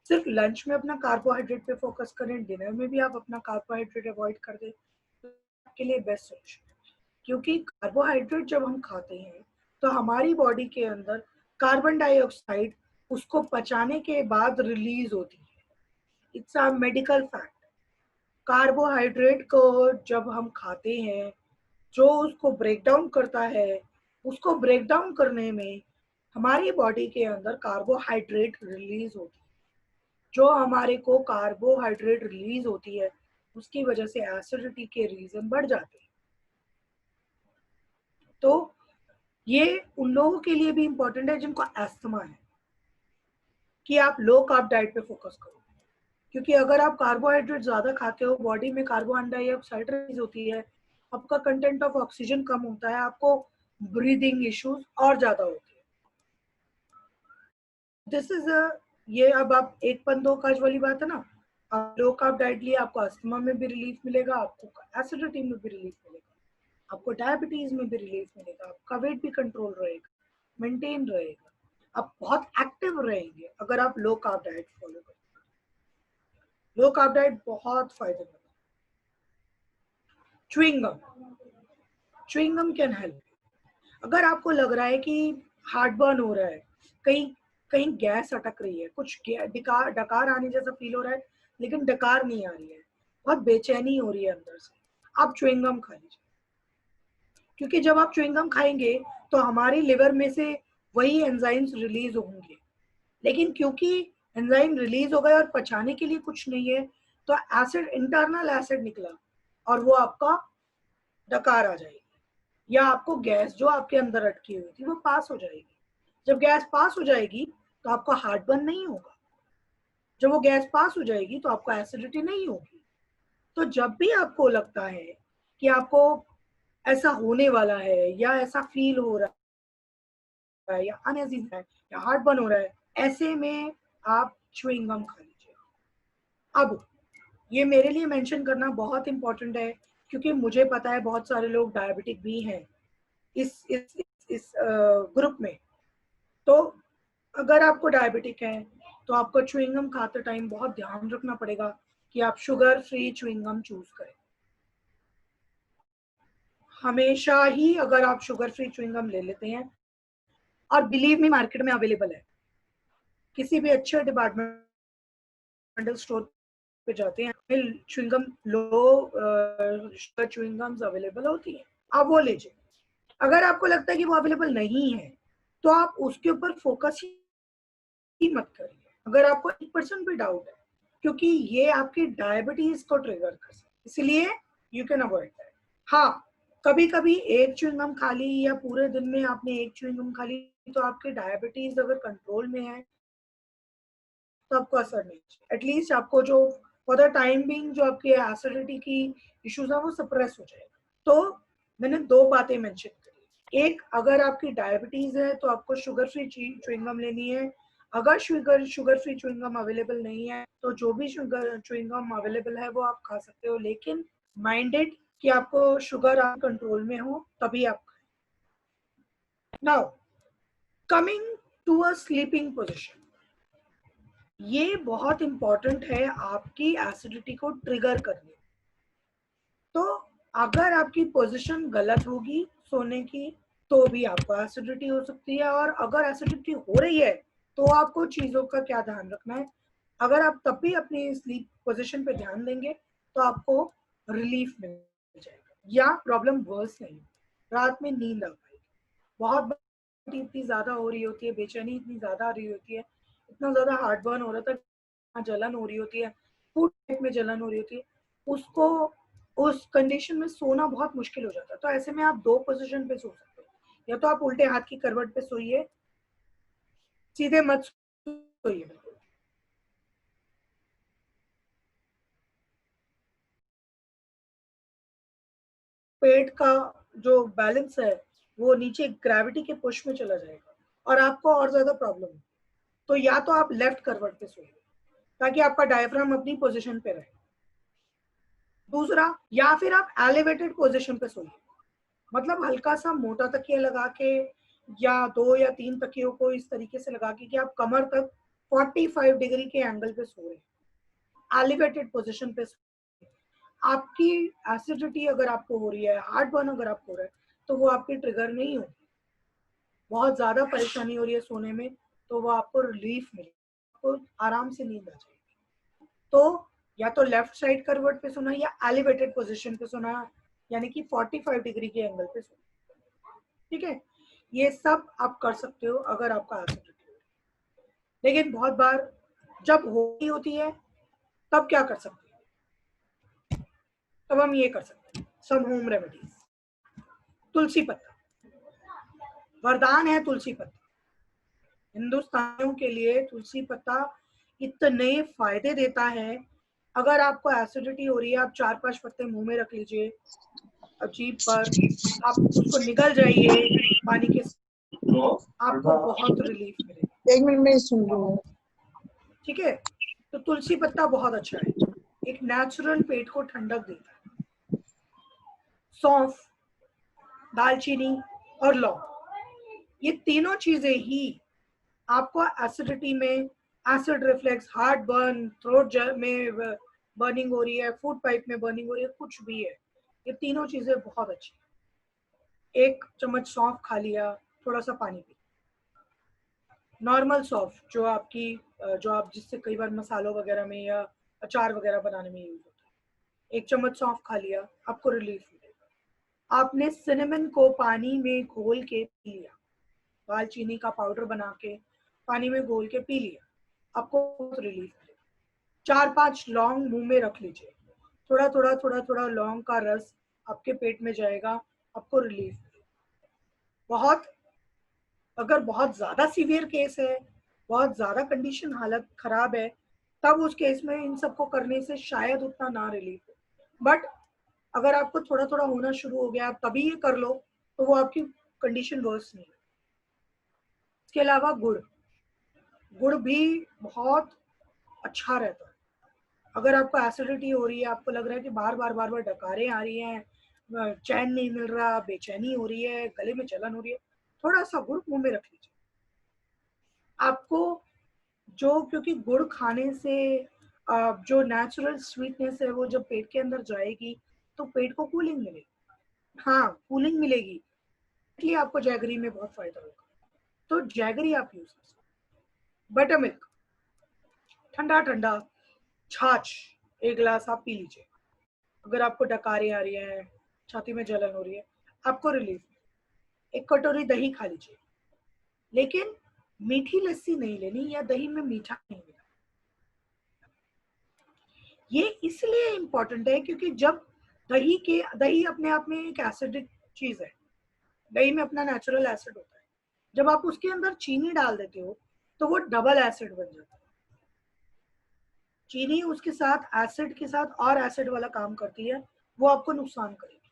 सिर्फ लंच में अपना कार्बोहाइड्रेट पे फोकस करें, डिनर में भी आप अपना कार्बोहाइड्रेट अवॉइड कर दें, तो आपके लिए बेस्ट सोल्यूशन। क्योंकि कार्बोहाइड्रेट जब हम खाते हैं तो हमारी बॉडी के अंदर कार्बन डाइऑक्साइड उसको पचाने के बाद रिलीज होती है। It's a medical fact. Carbohydrate को जब हम खाते हैं, जो उसको ब्रेक डाउन करता है, उसको ब्रेक डाउन करने में हमारी बॉडी के अंदर कार्बोहाइड्रेट रिलीज होती है। जो हमारे को कार्बोहाइड्रेट रिलीज होती है, उसकी वजह से एसिडिटी के रीजन बढ़ जाते हैं। तो ये उन लोगों के लिए भी इम्पोर्टेंट है जिनको अस्थमा है, कि आप लो कार्ब डाइट पे फोकस करो। क्योंकि अगर आप कार्बोहाइड्रेट ज्यादा खाते हो, बॉडी में कार्बन डाइऑक्साइड रिलीज होती है, आपका कंटेंट ऑफ ऑक्सीजन कम होता है, आपको ब्रीदिंग इश्यूज और ज्यादा होते हैं। दिस इज ये अब आप एक पन दो काज वाली बात है ना। आप लो कार्ब डाइट लिए, आपको अस्थमा में भी रिलीफ मिलेगा, आपको एसिडिटी में भी रिलीफ मिलेगा, आपको डायबिटीज में भी रिलीफ मिलेगा, आपका वेट भी कंट्रोल रहेगा, मेंटेन रहेगा, आप बहुत एक्टिव रहेंगे अगर आप लो कार्ब डाइट फॉलो करें। लो कार्ब डाइट बहुत फायदेमंद है। Chewing gum can help. अगर आपको लग रहा है कि हार्ट बर्न हो रहा है, कहीं कहीं गैस अटक रही है, कुछ डकार आने जैसा फील हो रहा है, लेकिन डकार नहीं आ रही है, बहुत बेचैनी हो रही है अंदर से, आप च्युइंगम खा लीजिए। क्योंकि जब आप च्युइंगम खाएंगे तो हमारी लिवर में से वही एंजाइम्स रिलीज होंगे। लेकिन क्योंकि एंजाइम रिलीज हो गए और पचाने के लिए कुछ नहीं है, तो एसिड, इंटरनल एसिड निकला और वो आपका डकार आ जाएगी, या आपको गैस जो आपके अंदर अटकी हुई थी वो पास हो जाएगी। जब गैस पास हो जाएगी तो आपका हार्टबर्न नहीं होगा, जब वो गैस पास हो जाएगी तो आपको एसिडिटी नहीं होगी। तो जब भी आपको लगता है कि आपको ऐसा होने वाला है, या ऐसा फील हो रहा है, या अनईजी है, या हार्टबर्न हो रहा है, ऐसे में आप च्युइंगम खा लीजिए। अब ये मेरे लिए मेंशन करना बहुत इंपॉर्टेंट है क्योंकि मुझे पता है बहुत सारे लोग डायबिटिक भी हैं इस ग्रुप में। तो अगर आपको डायबिटिक है तो आपको च्युइंगम खाते टाइम बहुत ध्यान रखना पड़ेगा कि आप शुगर फ्री च्युइंगम चूज करें। हमेशा ही अगर आप शुगर फ्री च्युइंगम ले लेते हैं, और बिलीव मी मार्केट में अवेलेबल है, किसी भी अच्छे डिपार्टमेंटल स्टोर पे जाते हैं, chewing gum low sugar chewing gums available होती है, आप वो लीजिए। अगर आपको लगता है कि वो अवेलेबल नहीं है तो आप उसके ऊपर फोकस ही मत करिए, अगर आपको 1% भी डाउट है, क्योंकि ये आपकी डायबिटीज को ट्रिगर कर सकता है, इसलिए यू कैन अवॉइड दैट। हाँ, कभी कभी एक च्युइंगम खा ली या पूरे दिन में आपने एक च्युइंगम खा ली तो आपकी डायबिटीज अगर कंट्रोल में है तो आपको असर नहीं, एटलीस्ट आपको जो फॉर द टाइम बिंग जो आपकी एसिडिटी की इश्यूज है वो सप्रेस हो जाएगा। तो मैंने दो बातें मेंशन करी, एक अगर आपकी डायबिटीज है तो आपको शुगर फ्री च्युइंगम लेनी है, अगर शुगर फ्री च्युइंगम अवेलेबल नहीं है तो जो भी शुगर च्युइंगम अवेलेबल है वो आप खा सकते हो, लेकिन माइंडेड कि आपको शुगर आप कंट्रोल में हो तभी आप खाएं। Now coming to a sleeping position, ये बहुत इंपॉर्टेंट है आपकी एसिडिटी को ट्रिगर करने। तो अगर आपकी पोजीशन गलत होगी सोने की तो भी आपको एसिडिटी हो सकती है, और अगर एसिडिटी हो रही है तो आपको चीजों का क्या ध्यान रखना है, अगर आप तब भी अपनी स्लीप पोजीशन पे ध्यान देंगे तो आपको रिलीफ मिल जाएगा या प्रॉब्लम वर्स नहीं, रात में नींद आ पाएगी। बहुत इतनी ज्यादा हो रही होती है, बेचैनी इतनी ज्यादा आ रही होती है, इतना ज्यादा हार्ट बर्न हो रहा था, जलन हो रही होती है, फूड पेट में जलन हो रही होती है, उसको उस कंडीशन में सोना बहुत मुश्किल हो जाता है। तो ऐसे में आप दो पोजीशन पे सो सकते हो, या तो आप उल्टे हाथ की करवट पे सोइए, सीधे मत सोइए बिल्कुल। पेट का जो बैलेंस है वो नीचे ग्रेविटी के पुश में चला जाएगा और आपको और ज्यादा प्रॉब्लम है। तो या तो आप लेफ्ट करवट पे सोइए ताकि आपका डायफ्राम अपनी पोजीशन पे रहे, दूसरा या फिर आप एलिवेटेड पोजीशन पे सोइए, मतलब हल्का सा मोटा तकिया लगा के या 2 या 3 तकियों को इस तरीके से लगा के कि आप कमर तक 45 डिग्री के एंगल पे सो रहे हैं, एलिवेटेड पोजीशन पे सो। आपकी एसिडिटी अगर आपको हो रही है, हार्ट बर्न अगर आपको हो रहा है तो वो आपकी ट्रिगर नहीं होगी। बहुत ज्यादा परेशानी हो रही है सोने में तो वो आपको रिलीफ मिलेगी, आपको आराम से नींद आ जाएगी। तो या तो लेफ्ट साइड करवट पे सोना या एलिवेटेड पोजीशन पे सोना, यानी कि 45 डिग्री के एंगल पे सोना, ठीक है। ये सब आप कर सकते हो अगर आपका एसिडिटी हो, लेकिन बहुत बार जब हो रही होती है तब क्या कर सकते हैं, तब हम ये कर सकते हैं, सम होम रेमेडीज। तुलसी पत्ता वरदान है, तुलसी पत्ता हिंदुस्तानियों के लिए तुलसी पत्ता इतने फायदे देता है। अगर आपको एसिडिटी हो रही है आप 4-5 पत्ते मुंह में रख लीजिए, जीभ पर आप उसको निगल जाइए पानी के, आपको बहुत रिलीफ मिलेगा। 1 मिनट में सुन रही हूँ। ठीक है, तो तुलसी पत्ता बहुत अच्छा है, एक नेचुरल पेट को ठंडक देता है। सौंफ, दालचीनी और लौंग, ये तीनों चीजें ही आपको एसिडिटी में, acid reflex, heart burn, throat में बर्निंग हो रही है, फूड पाइप में बर्निंग हो रही है, कुछ भी है, ये तीनों चीजें बहुत अच्छी है। 1 चम्मच सौंफ खा लिया, थोड़ा सा पानी पी, नॉर्मल सौंफ जो आपकी जो आप जिससे कई बार मसालों वगैरह में या अचार वगैरह बनाने में यूज होता है, 1 चम्मच सौंफ खा लिया, आपको रिलीफ मिलेगा। आपने सिनेमन को पानी में घोल के पी लिया, दालचीनी का पाउडर बना के पानी में घोल के पी लिया, आपको बहुत रिलीफ मिलेगा। 4-5 लौंग मुंह में रख लीजिए, थोड़ा लौंग का रस आपके पेट में जाएगा, आपको रिलीफ मिलेगा। बहुत अगर बहुत ज्यादा सीवियर केस है, बहुत ज्यादा कंडीशन हालत खराब है, तब उस केस में इन सबको करने से शायद उतना ना रिलीफ हो, बट अगर आपको थोड़ा थोड़ा होना शुरू हो गया आप तभी ये कर लो तो वो आपकी कंडीशन वर्स नहीं है। इसके अलावा गुड़ भी बहुत अच्छा रहता है, अगर आपको एसिडिटी हो रही है, आपको लग रहा है कि बार बार डकारें आ रही हैं, चैन नहीं मिल रहा, बेचैनी हो रही है, गले में जलन हो रही है, थोड़ा सा गुड़ मुंह में रख लीजिए। आपको जो, क्योंकि गुड़ खाने से जो नेचुरल स्वीटनेस है वो जब पेट के अंदर जाएगी तो पेट को कूलिंग मिलेगी। हाँ, कूलिंग मिलेगी, इसलिए आपको जैगरी में बहुत फायदा होगा। तो जैगरी आप यूज कर सकते हैं। बटर मिल्क, ठंडा ठंडा छाछ 1 गिलास आप पी लीजिए। अगर आपको डकारें आ रही है, छाती में जलन हो रही है, आपको रिलीफ, 1 कटोरी दही खा लीजिए, लेकिन मीठी लस्सी नहीं लेनी या दही में मीठा नहीं लेना। ये इसलिए इम्पोर्टेंट है क्योंकि जब दही अपने आप में एक एसिडिक चीज है, दही में अपना नेचुरल एसिड होता है। जब आप उसके अंदर चीनी डाल देते हो तो वो डबल एसिड बन जाता है। चीनी उसके साथ एसिड के साथ और एसिड वाला काम करती है, वो आपको नुकसान करेगी।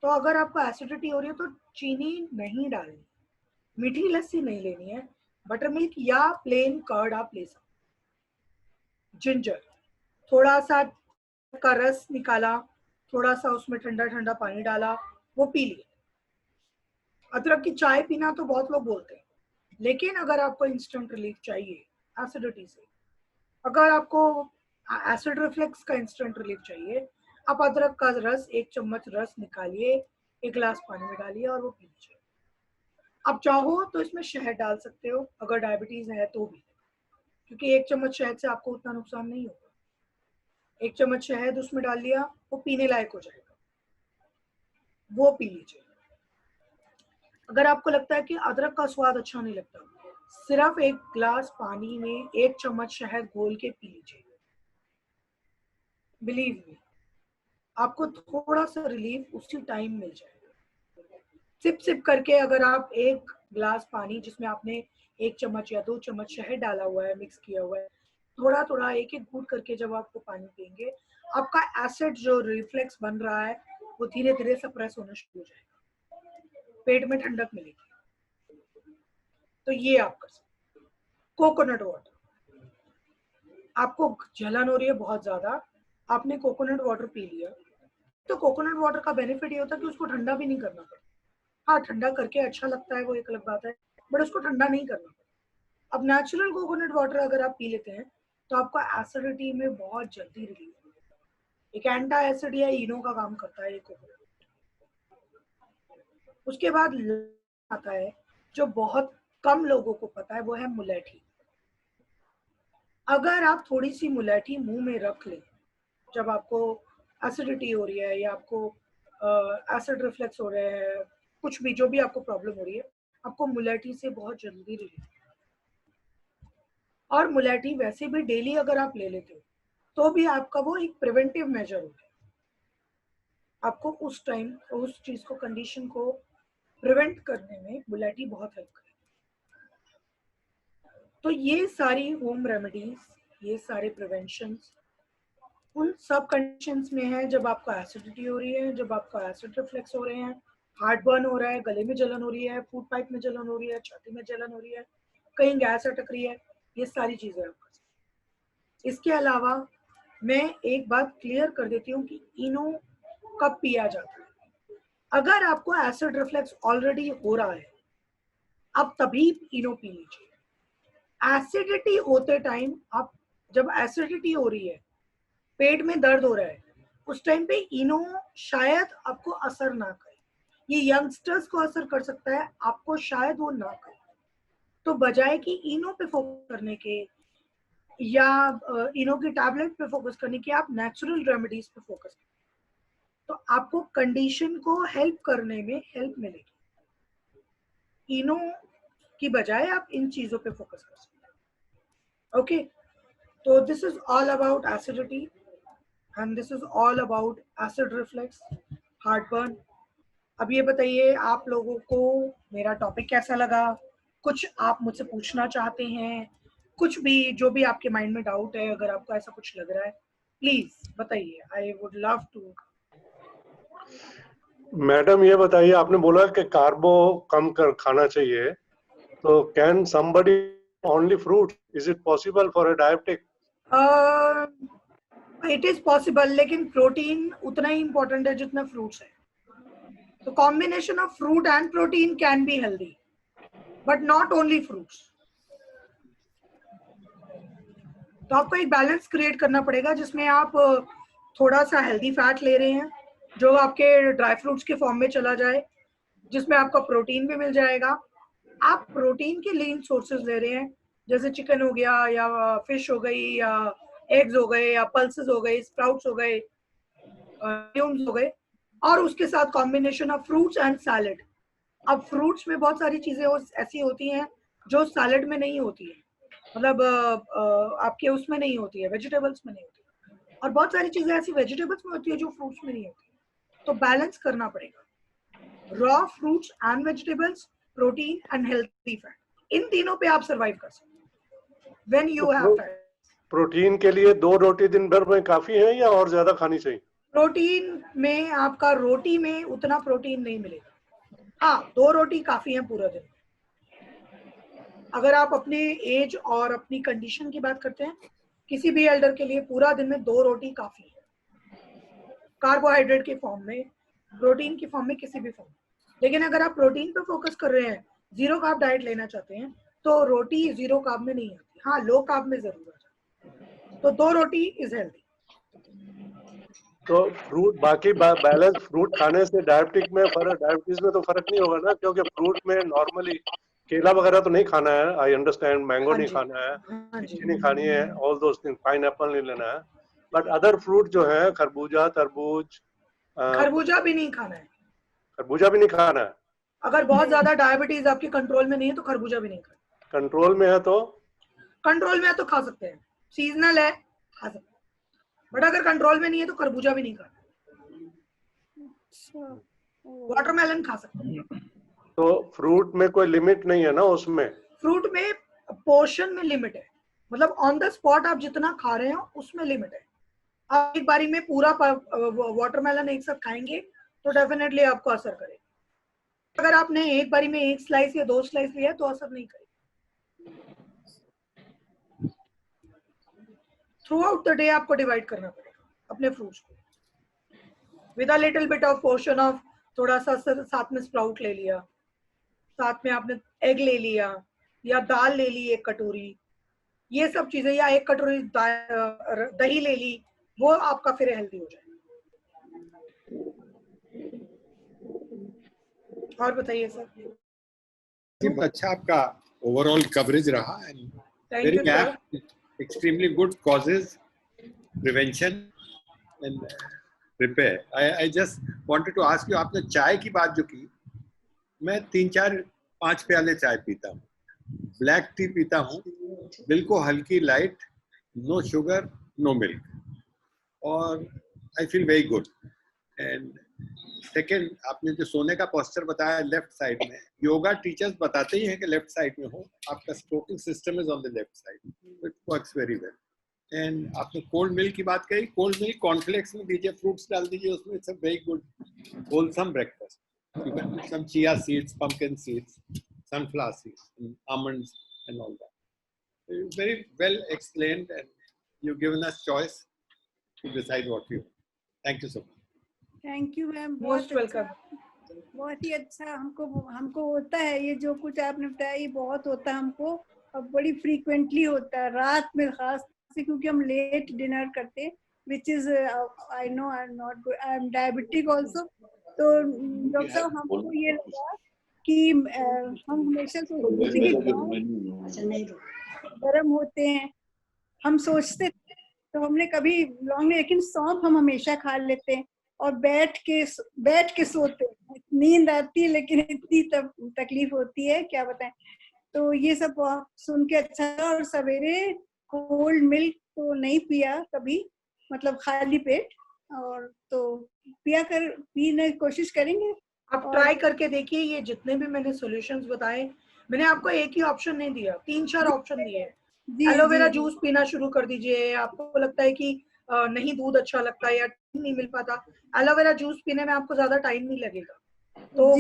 तो अगर आपको एसिडिटी हो रही है तो चीनी नहीं डालनी, मीठी लस्सी नहीं लेनी है, बटर मिल्क या प्लेन कर्ड आप ले सकते। जिंजर, थोड़ा सा का रस निकाला, थोड़ा सा उसमें ठंडा ठंडा पानी डाला, वो पी लिया। अदरक की चाय पीना तो बहुत लोग बोलते हैं, लेकिन अगर आपको इंस्टेंट रिलीफ चाहिए एसिडिटी से, अगर आपको एसिड रिफ्लेक्स का इंस्टेंट रिलीफ चाहिए, आप अदरक का रस 1 चम्मच रस निकालिए, 1 गिलास पानी में डालिए और वो पी लीजिए। आप चाहो तो इसमें शहद डाल सकते हो अगर डायबिटीज है तो भी, क्योंकि 1 चम्मच शहद से आपको उतना नुकसान नहीं होगा। 1 चम्मच शहद उसमें डाल लिया, वो पीने लायक हो जाएगा, वो पी लीजिए। अगर आपको लगता है कि अदरक का स्वाद अच्छा नहीं लगता, सिर्फ 1 गिलास पानी में 1 चम्मच शहद घोल के पी लीजिए। बिलीव मी, आपको थोड़ा सा रिलीफ उसी टाइम मिल जाएगा। सिप सिप करके अगर आप 1 गिलास पानी जिसमें आपने 1 चम्मच या 2 चम्मच शहद डाला हुआ है, मिक्स किया हुआ है, थोड़ा थोड़ा एक एक घूंट करके जब आपको पानी पिएंगे, आपका एसिड जो रिफ्लेक्स बन रहा है वो धीरे धीरे सप्रेस होना शुरू हो जाएगा, पेट में ठंडक मिलेगी। तो ये आप कर सकते। कोकोनट वाटर, आपको जलन हो रही है बहुत ज्यादा, आपने कोकोनट वाटर पी लिया, तो कोकोनट वाटर का बेनिफिट ये होता है कि उसको ठंडा भी नहीं करना पड़ता। हाँ, ठंडा करके अच्छा लगता है, वो एक अलग बात है, बट उसको ठंडा नहीं करना पड़ता। अब नेचुरल कोकोनट वाटर अगर आप पी लेते हैं तो आपका एसिडिटी में बहुत जल्दी रिलीफ होगा। एक एंटा एसिड या इनो का काम करता है ये कोकोनट। उसके बाद आता है जो बहुत कम लोगों को पता है, वो है मुलेठी। अगर आप थोड़ी सी मुलेठी मुंह में रख लें जब आपको एसिडिटी हो रही है या आपको एसिड रिफ्लेक्स हो रहे हैं, कुछ भी जो भी आपको प्रॉब्लम हो रही है, आपको मुलेठी से बहुत जल्दी रिलीफ। और मुलेठी वैसे भी डेली अगर आप ले लेते हो तो भी आपका वो एक प्रिवेंटिव मेजर होगा, आपको उस टाइम उस चीज को, कंडीशन को प्रिवेंट करने में मुलेठी बहुत हेल्प करेगी। तो ये सारी होम रेमेडीज, ये सारे प्रिवेंशंस उन सब कंडीशंस में है जब आपको एसिडिटी हो रही है, जब आपको एसिड रिफ्लेक्स हो रहे हैं, हार्ट बर्न हो रहा है, गले में जलन हो रही है, फूड पाइप में जलन हो रही है, छाती में जलन हो रही है, कहीं गैस अटक रही है, ये सारी चीजें आप कर सकते हैं। इसके अलावा मैं एक बात क्लियर कर देती हूँ कि इनो कब पिया जाता है। अगर आपको एसिड रिफ्लेक्स ऑलरेडी हो रहा है, अब तभी इनो पी लीजिए। एसिडिटी होते टाइम, आप जब एसिडिटी हो रही है, पेट में दर्द हो रहा है, उस टाइम पे इनो शायद आपको असर ना करे। ये यंगस्टर्स को असर कर सकता है, आपको शायद वो ना करे। तो बजाय कि इनो पे फोकस करने के या इनो की टैबलेट पे फोकस करने के, आप नेचुरल रेमेडीज पे फोकस करें, तो आपको कंडीशन को हेल्प करने में हेल्प मिलेगी। इनो की बजाय आप इन चीजों पे फोकस कर सकते हैं। ओके, तो this is all about acidity and this is all about acid reflux, heartburn. अब ये बताइए आप लोगों को मेरा टॉपिक कैसा लगा, कुछ आप मुझसे पूछना चाहते हैं, कुछ भी जो भी आपके माइंड में डाउट है, अगर आपको ऐसा कुछ लग रहा है प्लीज बताइए, I would love to. Madam ये बताइए, आपने बोला कि कार्बो कम कर खाना चाहिए, तो can somebody only fruit, is it possible for a diabetic? It is possible, लेकिन प्रोटीन उतना ही इंपॉर्टेंट है जितना फ्रूट्स है। तो combination of fruit and protein can be healthy, but not only fruits. तो आपको एक बैलेंस क्रिएट करना पड़ेगा जिसमें आप थोड़ा सा हेल्दी फैट ले रहे हैं जो आपके ड्राई फ्रूट्स के फॉर्म में चला जाए, जिसमें आपका प्रोटीन भी मिल जाएगा। आप प्रोटीन के लीन सोर्सेज ले रहे हैं, जैसे चिकन हो गया या फिश हो गई या एग्स हो गए या पल्सेस हो गए, स्प्राउट्स हो गए, ल्यूम्स हो गए, और उसके साथ combination of fruits and salad. अब फ्रूट्स में बहुत सारी चीजें ऐसी होती हैं जो सैलेड में नहीं होती है, मतलब आपके उसमें नहीं होती है, वेजिटेबल्स में नहीं होती है, और बहुत सारी चीजें ऐसी वेजिटेबल्स में होती है जो फ्रूट्स में नहीं होती। तो बैलेंस करना पड़ेगा, raw fruits and vegetables, protein and healthy fat, इन तीनों पे आप सरवाइव कर सकते हैं when you have fat. Protein के लिए 2 रोटी दिन भर में काफी है या और ज्यादा खानी चाहिए? प्रोटीन में आपका रोटी में उतना प्रोटीन नहीं मिलेगा। हाँ, 2 रोटी काफी है पूरा दिन। अगर आप अपने एज और अपनी कंडीशन की बात करते हैं, किसी भी एल्डर के लिए पूरा दिन में 2 रोटी काफी है, कार्बोहाइड्रेट के फॉर्म में, प्रोटीन की फॉर्म में, किसी भी फॉर्म में। लेकिन अगर आप प्रोटीन पे फोकस कर रहे हैं, जीरो कार्ब डाइट लेना चाहते हैं, तो रोटी जीरो कार्ब में नहीं आती, हाँ लो कार्ब में जरूर आ जाती है। तो 2 रोटी इज हेल्दी। तो फ्रूट बाकी बैलेंस फ्रूट खाने से डायबिटीज में तो फर्क नहीं होगा ना, क्योंकि फ्रूट में नॉर्मली केला वगैरह तो नहीं खाना है, आई अंडरस्टैंड, मैंगो नहीं खाना है, लीची नहीं खानी है, ऑल दोस थिंग्स, पाइनएप्पल नहीं लेना है, बट अदर फ्रूट जो है खरबूजा, तरबूज, खरबूजा भी नहीं खाना है। खरबूजा भी नहीं खाना है। अगर बहुत ज्यादा डायबिटीज आपके कंट्रोल में नहीं है तो खरबूजा भी नहीं खाना। कंट्रोल में है तो? कंट्रोल में है तो खा सकते हैं, सीजनल है खा सकते हैं, बट अगर कंट्रोल में नहीं है तो खरबूजा भी नहीं खाना। वाटरमेलन खा सकते हैं। तो फ्रूट में कोई लिमिट नहीं है ना उसमें? फ्रूट में पोर्शन में लिमिट है, मतलब ऑन द स्पॉट आप जितना खा रहे हो उसमें लिमिट है। आप एक बारी में पूरा वाटरमेलन एक साथ खाएंगे तो डेफिनेटली आपको असर करेगा। अगर आपने एक बारी में 1 स्लाइस या 2 स्लाइस लिया तो असर नहीं करेगा। थ्रू आउट द डे आपको डिवाइड करना पड़ेगा अपने फ्रूट्स को, with a little bit of portion of, थोड़ा सा साथ में स्प्राउट ले लिया, साथ में आपने एग ले लिया या दाल ले ली 1 कटोरी, ये सब चीजें, या 1 कटोरी दही ले ली, वो आपका फिर हेल्दी हो जाएगा। और बताइए सर। अच्छा आपका ओवरऑल कवरेज रहा and very apt, extremely good causes, prevention and repair. I just wanted to ask you, आपने चाय की बात जो की, मैं 3-4-5 प्याले चाय पीता हूँ, ब्लैक टी पीता हूँ, बिल्कुल हल्की, light, no sugar, no milk, और I feel very good. And second, आपने जो सोने का पोस्चर बताया लेफ्ट साइड में, योगा टीचर्स बताते ही हैं कि लेफ्ट साइड में हो, आपका stroking system is on the left side, it works very well. And आपने कोल्ड मिल्क की बात कही, कोल्ड मिल्क कॉर्नफ्लेक्स में दीजिए, फ्रूट्स डाल दीजिए उसमें, it's a very good wholesome breakfast. You can put some chia seeds, pumpkin seeds, sunflower seeds, almonds and all that. Very well explained, and you've given us choice to decide what we want. Thank you so much. Thank you ma'am, most welcome. बहुत ही अच्छा हमको होता है, ये जो कुछ आपने बताया ये बहुत होता है हमको, अब बड़ी फ्रीक्वेंटली होता है रात में खास से, क्योंकि हम लेट डिनर करते हैं, which is I know I am not good, I am diabetic also. तो डॉक्टर साहब हमको ये लगा कि हम हमेशा सोचते हैं कि गर्म होते हैं, हम सोचते, तो हमने कभी लॉन्ग, लेकिन सौंफ हम हमेशा खा लेते हैं और बैठ के सोते हैं, नींद आती है लेकिन इतनी तकलीफ होती है क्या बताएं। तो ये सब सुन के अच्छा, और सवेरे कोल्ड मिल्क तो नहीं पिया कभी, मतलब खाली पेट, और तो पीने की कोशिश करेंगे। आप ट्राई करके देखिए, ये जितने भी मैंने सॉल्यूशंस बताए, मैंने आपको एक ही ऑप्शन नहीं दिया, 3-4 ऑप्शन दिए। एलोवेरा जूस पीना शुरू कर दीजिए। आपको लगता है कि नहीं दूध अच्छा लगता है या नहीं मिल पाता, एलोवेरा जूस पीने में आपको ज्यादा टाइम नहीं लगेगा, तो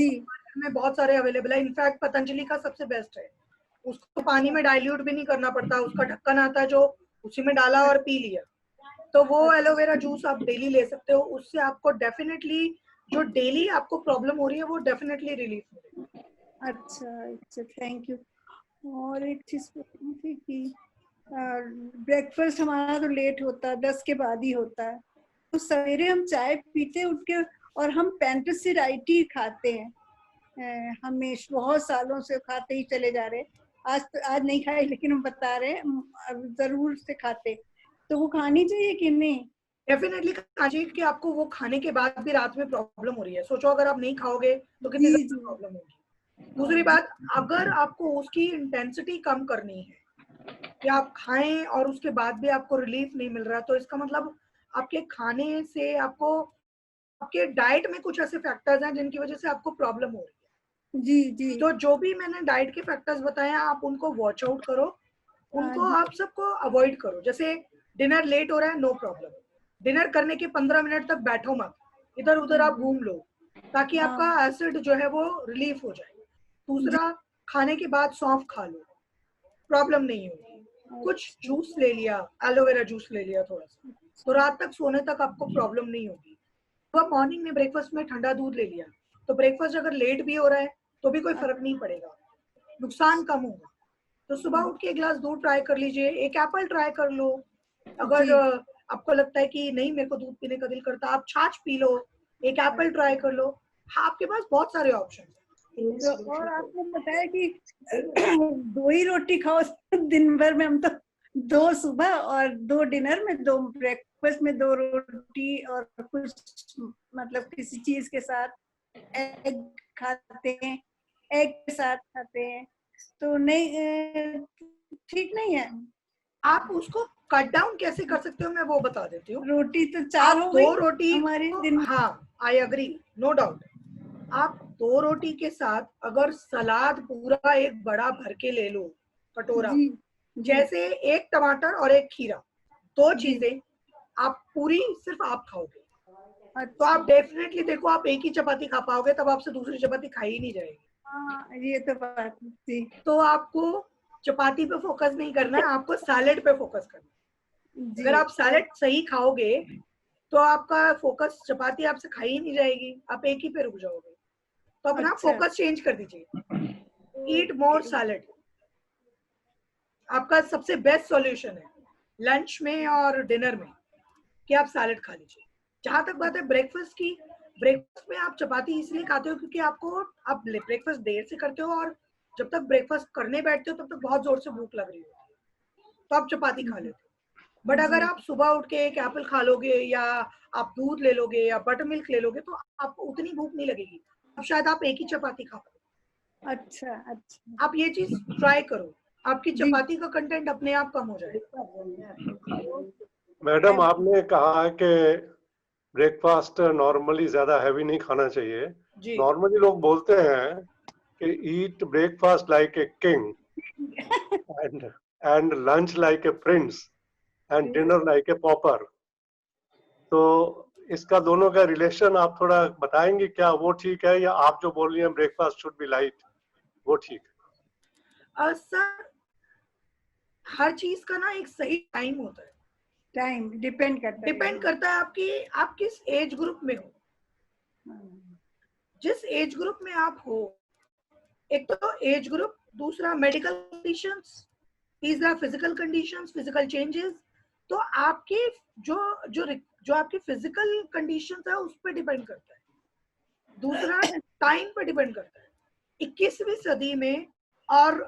में बहुत सारे अवेलेबल है। इनफैक्ट पतंजलि का सबसे बेस्ट है, उसको पानी में डाइल्यूट भी नहीं करना पड़ता, उसका ढक्कन आता है जो उसी में डाला और पी लिया। तो वो एलोवेरा जूस आप डेली ले सकते हो, उससे आपको डेफिनेटली जो डेली आपको प्रॉब्लम हो रही है वो डेफिनेटली रिलीफ मिलेगी। अच्छा, थैंक यू। और एक चीज पूछनी थी कि ब्रेकफास्ट हमारा तो लेट होता है, 10 के बाद ही होता है, तो सवेरे हम चाय पीते उठ के और हम पेंटोसिराइट ही खाते हैं, हमेशा बहुत सालों से खाते ही चले जा रहे, आज नहीं खाए लेकिन हम बता रहे हैं जरूर से खाते, तो वो खानी चाहिए कि नहीं? डेफिनेटली खानी चाहिए कि आपको वो खाने के बाद भी रात में प्रॉब्लम हो रही है। सोचो अगर आप नहीं खाओगे तो कितनी ज्यादा प्रॉब्लम होगी। दूसरी बात, अगर आपको उसकी इंटेंसिटी कम करनी है कि आप खाएं और उसके बाद भी आपको रिलीफ नहीं मिल रहा, तो इसका मतलब आपके खाने से आपको, आपके डाइट में कुछ ऐसे फैक्टर्स हैं जिनकी वजह से आपको प्रॉब्लम हो रही है। जी। तो जो भी मैंने डाइट के फैक्टर्स बताए हैं आप उनको वॉच आउट करो, उनको आप सबको अवॉइड करो। जैसे डिनर लेट हो रहा है, नो प्रॉब्लम, डिनर करने के 15 मिनट तक बैठो मत, इधर उधर आप घूम लो ताकि आपका एसिड जो है वो रिलीफ हो जाए। दूसरा, खाने के बाद सौंफ खा लो, प्रॉब्लम नहीं होगी। कुछ जूस ले लिया, एलोवेरा जूस ले लिया थोड़ा सा, तो रात तक सोने तक आपको प्रॉब्लम नहीं होगी। तो आप मॉर्निंग में ब्रेकफास्ट में ठंडा दूध ले लिया, तो ब्रेकफास्ट अगर लेट भी हो रहा है तो भी कोई फर्क नहीं पड़ेगा, नुकसान कम होगा। तो सुबह उठ के एक गिलास दूध ट्राई कर लीजिए, एक एप्पल ट्राई कर लो। अगर आपको लगता है कि नहीं मेरे को दूध पीने का दिल करता, आप छाछ पी लो, एक एप्पल ट्राई कर लो। हाँ, आपके पास बहुत सारे ऑप्शन हैं। और आपने बताया कि 2 ही रोटी खाओ दिन भर में, हम तो 2 सुबह और 2 डिनर में, 2 ब्रेकफास्ट में 2 रोटी और कुछ मतलब किसी चीज के साथ एग खाते हैं, एग के साथ खाते हैं, तो नहीं ठीक नहीं है। आप उसको कट डाउन कैसे कर सकते हो मैं वो बता देती हूँ। रोटी तो 4 हो गई 2 रोटी हमारे दिन। हाँ, आई एग्री, नो डाउट। आप 2 रोटी के साथ अगर सलाद पूरा एक बड़ा भर के ले लो कटोरा, जैसे एक टमाटर और एक खीरा, 2 चीजें आप पूरी सिर्फ आप खाओगे, तो आप डेफिनेटली देखो आप एक ही चपाती खा पाओगे, तब आपसे दूसरी चपाती खाई ही नहीं जाएगी। हाँ, ये तो बात थी। तो आपको चपाती पे फोकस नहीं करना है, आपको सैलेड पे फोकस करना है। अगर आप सैलेड सही खाओगे तो आपका फोकस चपाती आपसे खाई ही नहीं जाएगी, आप एक ही पे रुक जाओगे। तो अपना फोकस चेंज कर दीजिए, ईट मोर सैलेड, आपका सबसे बेस्ट सॉल्यूशन है लंच में और डिनर में कि आप सैलेड खा लीजिए। जहां तक बात है ब्रेकफास्ट की, ब्रेकफास्ट में आप चपाती इसलिए खाते हो क्योंकि आप ब्रेकफास्ट देर से करते हो और जब तक ब्रेकफास्ट करने बैठते हो तब तक बहुत जोर से भूख लग रही होती है, तो आप चपाती खा लेते हो। बट अगर आप सुबह उठ के एक एप्पल खा लोगे या आप दूध ले लोगे या बटर मिल्क ले लोगे तो आपको उतनी भूख नहीं लगेगी, अब शायद आप एक ही चपाती खा पाओ। अच्छा, आप ये चीज ट्राई करो, आपकी चपाती का कंटेंट अपने आप कम हो जाएगा। मैडम आपने कहा कि ब्रेकफास्ट नॉर्मली ज्यादा हैवी नहीं खाना चाहिए। नॉर्मली लोग बोलते हैं कि eat breakfast like a king and lunch like a prince and dinner like a pauper. तो इसका दोनों का रिलेशन आप थोड़ा बताएंगे, क्या वो ठीक है या आप जो बोल रही हैं ब्रेकफास्ट शुड बी लाइट वो ठीक है? सर, हर चीज का ना एक सही टाइम होता है, टाइम डिपेंड करता है आप किस एज ग्रुप में हो। जिस एज ग्रुप में आप हो, एक तो एज ग्रुप, दूसरा मेडिकल कंडीशंस, तीसरा फिजिकल कंडीशंस, फिजिकल चेंजेस। तो आपके जो आपकी फिजिकल कंडीशंस है उस पर डिपेंड करता है। दूसरा टाइम पर डिपेंड करता है। 21वीं सदी में और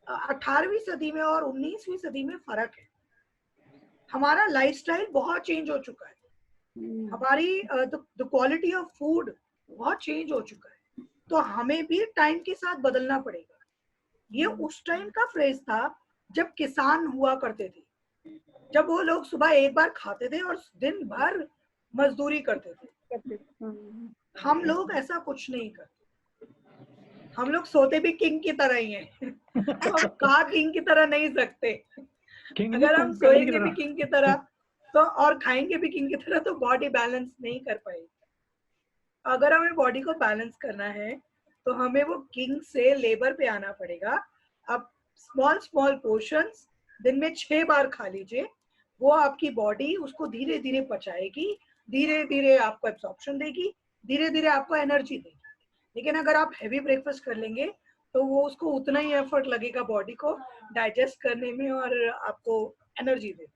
18वीं सदी में और 19वीं सदी में फर्क है। हमारा लाइफस्टाइल बहुत चेंज हो चुका है, हमारी द क्वालिटी ऑफ फूड बहुत चेंज हो चुका है, तो हमें भी टाइम के साथ बदलना पड़ेगा। ये उस टाइम का फ्रेज था जब किसान हुआ करते थे, जब वो लोग सुबह एक बार खाते थे और दिन भर मजदूरी करते थे। हम लोग ऐसा कुछ नहीं करते, हम लोग सोते भी किंग की तरह ही हैं। तो हम खा किंग की तरह नहीं सकते। अगर हम सोएंगे भी किंग की तरह तो और खाएंगे भी किंग की तरह तो बॉडी बैलेंस नहीं कर पाएगी। अगर हमें बॉडी को बैलेंस करना है तो हमें वो किंग से लेबर पे आना पड़ेगा। अब स्मॉल पोर्शंस दिन में 6 बार खा लीजिए, वो आपकी बॉडी उसको धीरे धीरे पचाएगी, धीरे धीरे आपको एब्जॉर्प्शन देगी, धीरे धीरे आपको एनर्जी देगी। लेकिन अगर आप हैवी ब्रेकफास्ट कर लेंगे तो वो उसको उतना ही एफर्ट लगेगा बॉडी को डाइजेस्ट करने में और आपको एनर्जी देगी।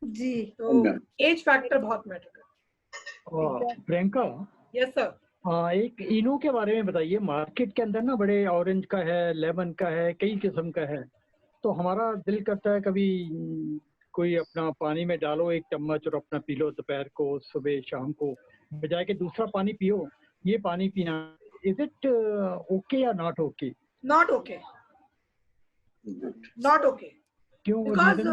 जी, तो एज फैक्टर बहुत मैटर करता है। Priyanka, yes sir. एक इनो के बारे में बताइए। मार्केट के अंदर ना बड़े ऑरेंज का है, लेमन का है, कई किस्म का है। तो हमारा दिल करता है कभी कोई अपना पानी में डालो 1 चम्मच और अपना पी लो दोपहर को, सुबह शाम को, बजाय के दूसरा पानी पियो। ये पानी पीना, इज इट ओके या not okay? Not okay, not okay. क्यों? बिकॉज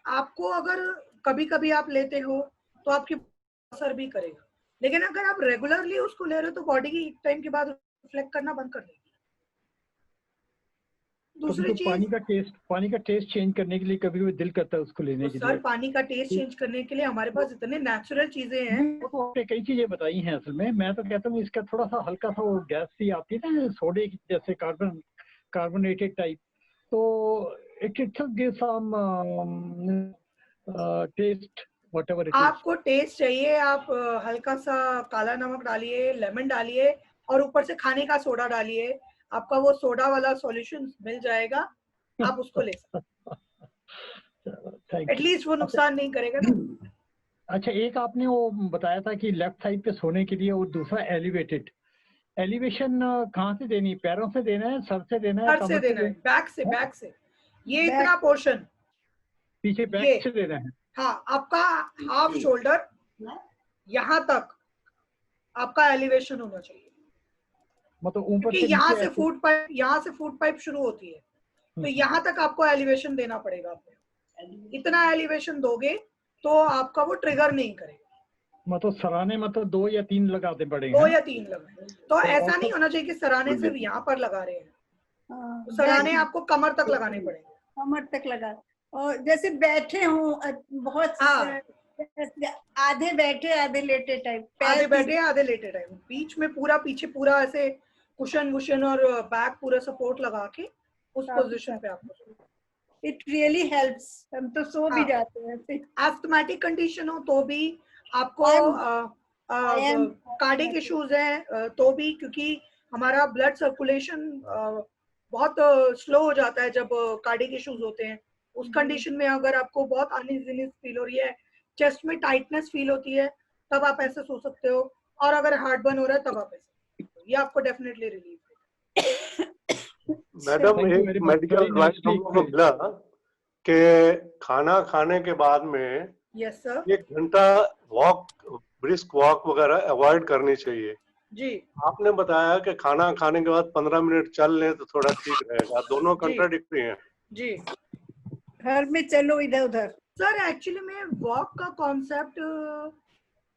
आपको अगर कभी कभी आप लेते हो तो आपकी असर भी करेगा, लेकिन अगर आप रेगुलरली उसको ले रहे हो तो बॉडी की एक टाइम के बाद रिफ्लेक्ट करना बंद कर देगी। दूसरी चीज, पानी का टेस्ट चेंज करने के लिए कभी कभी दिल करता है उसको लेने के लिए। सर पानी का टेस्ट चेंज करने के लिए हमारे पास इतने नेचुरल चीजें हैं। तो आपने कई चीजें बताई हैं। असल में मैं तो कहता हूँ इसका थोड़ा सा हल्का सा वो गैस सी आती है ना, सोडे की जैसे, कार्बोनेटेड टाइप, तो it give some taste whatever it is. आपको टेस्ट चाहिए, आप हल्का सा काला नमक डालिए, लेमन डालिए और ऊपर से खाने का सोडा डालिए, आपका वो सोडा वाला सॉल्यूशन मिल जाएगा, आप उसको ले सकते। एटलीस्ट वो नुकसान नहीं करेगा ना। अच्छा, एक आपने वो बताया था कि लेफ्ट साइड पे सोने के लिए, और दूसरा एलिवेटेड। एलिवेशन कहाँ से देनी है? पैरों से देना है, सर से देना है, सर से देना है, बैक से, बैक से। ये इतना पोर्शन पीछे बैक से देना है। हाँ, आपका हाफ शोल्डर यहाँ तक आपका एलिवेशन होना चाहिए। मतलब ऊपर से, यहाँ से फूड पाइप शुरू होती है, तो यहाँ तक आपको एलिवेशन देना पड़ेगा। इतना एलिवेशन दोगे तो आपका वो ट्रिगर नहीं करेगा। मतलब सराहने मतलब 2 या 3 लगाते पड़ेंगे। 2 या 3 लगाए, तो ऐसा नहीं होना चाहिए कि सराहने सिर्फ यहाँ पर लगा रहे हैं, तो सराहने आपको कमर तक लगाने पड़ेंगे। कमर तक लगा, और जैसे बैठे हूँ बहुत, आधे बैठे आधे लेटे टाइप, आधे बैठे आधे लेटे टाइप, बीच में पूरा पीछे पूरा ऐसे कुशन वुशन और बैक पूरा सपोर्ट लगा के उस पोजीशन पे आपको। It really helps. हम तो सो भी जाते हैं। एस्थमेटिक कंडीशन हो तो भी आपको, कार्डिक इश्यूज है तो भी, क्योंकि हमारा ब्लड सर्कुलेशन बहुत स्लो हो जाता है जब कार्डिक इश्यूज होते हैं। उस कंडीशन में अगर आपको बहुत अनइजीनेस फील हो रही है, चेस्ट में टाइटनेस फील होती है, तब आप ऐसे सो सकते हो। और अगर हार्ट बर्न हो रहा है तब आप ऐसे, ये आपको डेफिनेटली रिलीफ देगा। मैडम, एक मेडिकल एडवाइस हमको मिला कि खाना खाने के बाद में यस सर 1 घंटा वॉक, ब्रिस्क वॉक वगैरह अवॉइड करनी चाहिए जी। आपने बताया कि खाना खाने के बाद 15 मिनट चल लें तो थोड़ा ठीक रहेगा, दोनों कंट्राडिक्टरी हैं जी। घर में चलो इधर उधर। सर एक्चुअली में वॉक का कॉन्सेप्ट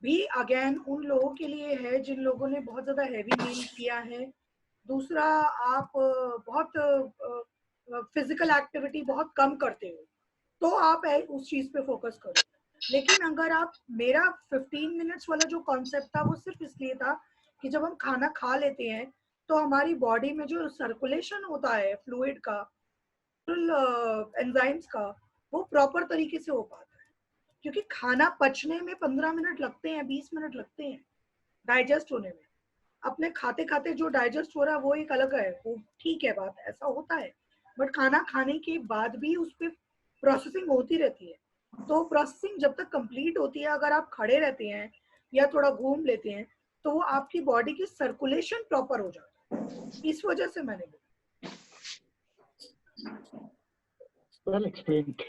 भी अगेन उन लोगों के लिए है जिन लोगों ने बहुत ज्यादा हैवी मील किया है। दूसरा, आप बहुत फिजिकल एक्टिविटी बहुत कम करते हो तो आप उस चीज पे फोकस करो। लेकिन अगर आप, मेरा 15 मिनट्स वाला जो कॉन्सेप्ट था वो सिर्फ इसलिए था कि जब हम खाना खा लेते हैं तो हमारी बॉडी में जो सर्कुलेशन होता है फ्लूइड का, एंजाइम्स का, वो प्रॉपर तरीके से हो पाता है। क्योंकि खाना पचने में 15 मिनट लगते हैं, 20 मिनट लगते हैं डाइजेस्ट होने में। अपने खाते खाते जो डाइजेस्ट हो रहा है वो एक अलग है, वो ठीक है, बात ऐसा होता है। बट खाना खाने के बाद भी उस पर प्रोसेसिंग होती रहती है, तो प्रोसेसिंग जब तक कंप्लीट होती है, अगर आप खड़े रहते हैं या थोड़ा घूम लेते हैं तो वो आपकी बॉडी की सर्कुलेशन प्रॉपर हो जाता है। इस वजह से मैंने well explained.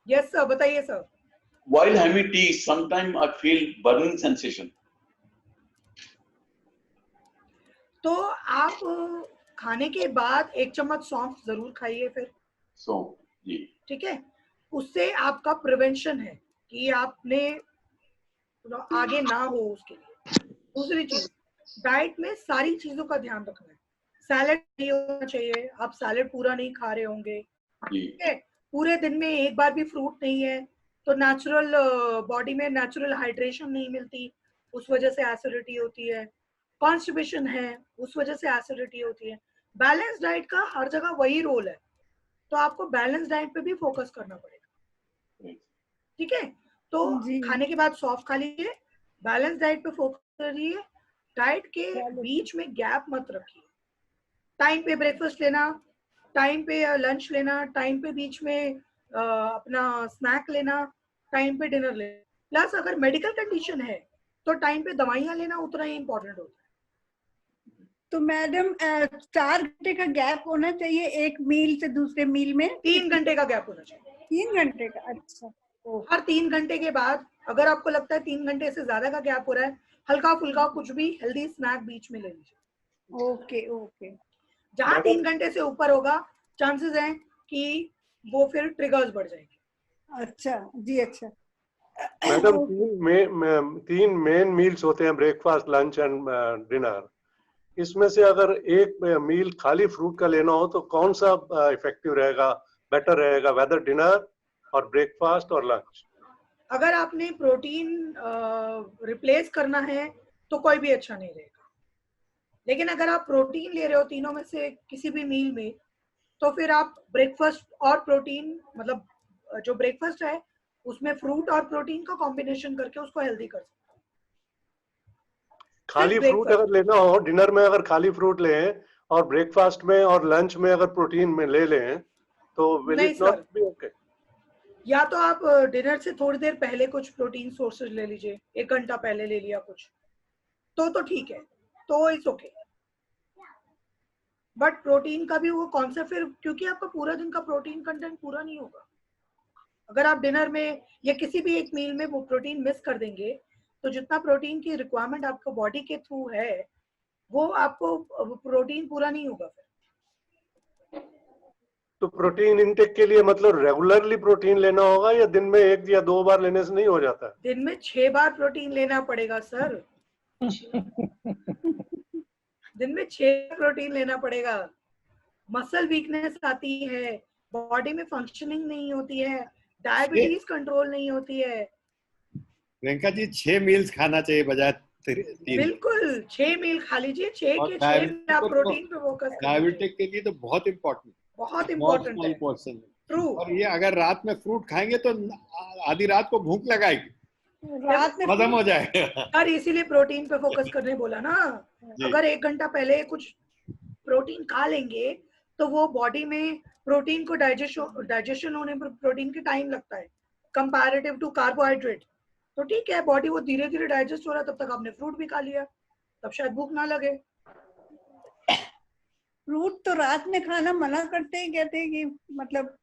यस सर, बताइए sir. While having tea, sometimes I feel burning sensation. तो आप खाने के बाद 1 चम्मच सौंफ जरूर खाइए फिर। सौंफ, जी, ठीक है, उससे आपका प्रिवेंशन है कि आपने आगे ना हो उसके लिए। दूसरी चीज, डाइट में सारी चीजों का ध्यान रखना है। सैलेड नहीं होना चाहिए, आप सैलेड पूरा नहीं खा रहे होंगे। ठीक है, पूरे दिन में एक बार भी फ्रूट नहीं है तो नेचुरल बॉडी में नेचुरल हाइड्रेशन नहीं मिलती, उस वजह से एसिडिटी होती है। कॉन्स्टिपेशन है, उस वजह से एसिडिटी होती है। बैलेंस डाइट का हर जगह वही रोल है तो आपको बैलेंस डाइट पे भी फोकस करना पड़ेगा, ठीक है? तो खाने के बाद सॉफ्ट खा लीजिए, बैलेंस डाइट पे फोकस करिए, डाइट के बीच में गैप मत रखिए, टाइम पे ब्रेकफास्ट लेना, टाइम पे लंच लेना, टाइम पे बीच में अपना स्नैक लेना, टाइम पे डिनर लेना, प्लस अगर मेडिकल कंडीशन है तो टाइम पे दवाइयाँ लेना उतना ही इम्पोर्टेंट होता है। तो मैडम 4 घंटे का गैप होना चाहिए एक मील से दूसरे मील में? 3 घंटे का गैप होना चाहिए। 3 घंटे का? अच्छा। हर 3 घंटे के बाद अगर आपको लगता है 3 घंटे से ज्यादा का गैप हो रहा है, हल्का फुल्का कुछ भी हेल्दी स्नैक बीच में ले लीजिए। Okay okay. जहाँ 3 घंटे से ऊपर होगा चांसेस हैं कि वो फिर ट्रिगर्स बढ़ जाएंगे। अच्छा जी, अच्छा। मैडम तीन मेन मील्स होते हैं, ब्रेकफास्ट, लंच एंड डिनर। इसमें से अगर एक मील खाली फ्रूट का लेना हो तो कौन सा इफेक्टिव रहेगा, बेटर रहेगा, वेदर डिनर और ब्रेकफास्ट और लंच? अगर आपने प्रोटीन रिप्लेस करना है तो कोई भी अच्छा नहीं रहेगा, लेकिन अगर आप प्रोटीन ले रहे हो तीनों में से किसी भी मील में, तो फिर आप ब्रेकफास्ट और प्रोटीन, मतलब जो ब्रेकफास्ट है उसमें फ्रूट और प्रोटीन का कॉम्बिनेशन करके उसको हेल्दी कर सकते हैं। खाली फ्रूट अगर लेना हो, डिनर में अगर खाली फ्रूट लें और ब्रेकफास्ट में और लंच में अगर प्रोटीन में ले लें तो will it not be okay? या तो आप डिनर से थोड़ी देर पहले कुछ प्रोटीन सोर्सेज ले लीजिए, 1 घंटा पहले ले लिया कुछ, तो ठीक है, तो इट्स ओके। बट प्रोटीन का भी वो कॉन्सेप्ट फिर, क्योंकि आपका पूरा दिन का प्रोटीन कंटेंट पूरा नहीं होगा। अगर आप डिनर में या किसी भी एक मील में वो प्रोटीन मिस कर देंगे तो जितना प्रोटीन की रिक्वायरमेंट आपको बॉडी के थ्रू है वो आपको प्रोटीन पूरा नहीं होगा फिर। तो प्रोटीन इंटेक के लिए मतलब रेगुलरली प्रोटीन लेना होगा या दिन में 1 या 2 बार लेने से नहीं हो जाता? दिन में 6 बार प्रोटीन लेना पड़ेगा सर। दिन में 6 प्रोटीन लेना पड़ेगा। मसल वीकनेस आती है, बॉडी में फंक्शनिंग नहीं होती है, डायबिटीज कंट्रोल नहीं होती है। प्रियंका जी 6 मील्स खाना चाहिए बजाय 3। बिल्कुल 6 मील खा लीजिए, 6 के 6 में आप प्रोटीन पे फोकस करिए। डायबिटिक के लिए तो बहुत इम्पोर्टेंट, बहुत इम्पोर्टेंट है। ट्रू। और ये अगर रात में फ्रूट खाएंगे तो आधी रात को भूख लगाएगी, रात में खत्म हो जाएगा। यार इसीलिए प्रोटीन पे फोकस करने बोला ना। अगर 1 घंटा पहले कुछ प्रोटीन खा लेंगे तो वो बॉडी में प्रोटीन को डाइजेशन होने पर प्रोटीन के टाइम लगता है कंपैरेटिव टू कार्बोहाइड्रेट। तो ठीक है, बॉडी वो धीरे धीरे डाइजेस्ट हो रहा है, तब तक आपने फ्रूट भी खा लिया, तब शायद भूख ना लगे। फ्रूट तो रात में खाना मना करते हैं, कहते हैं कि मतलब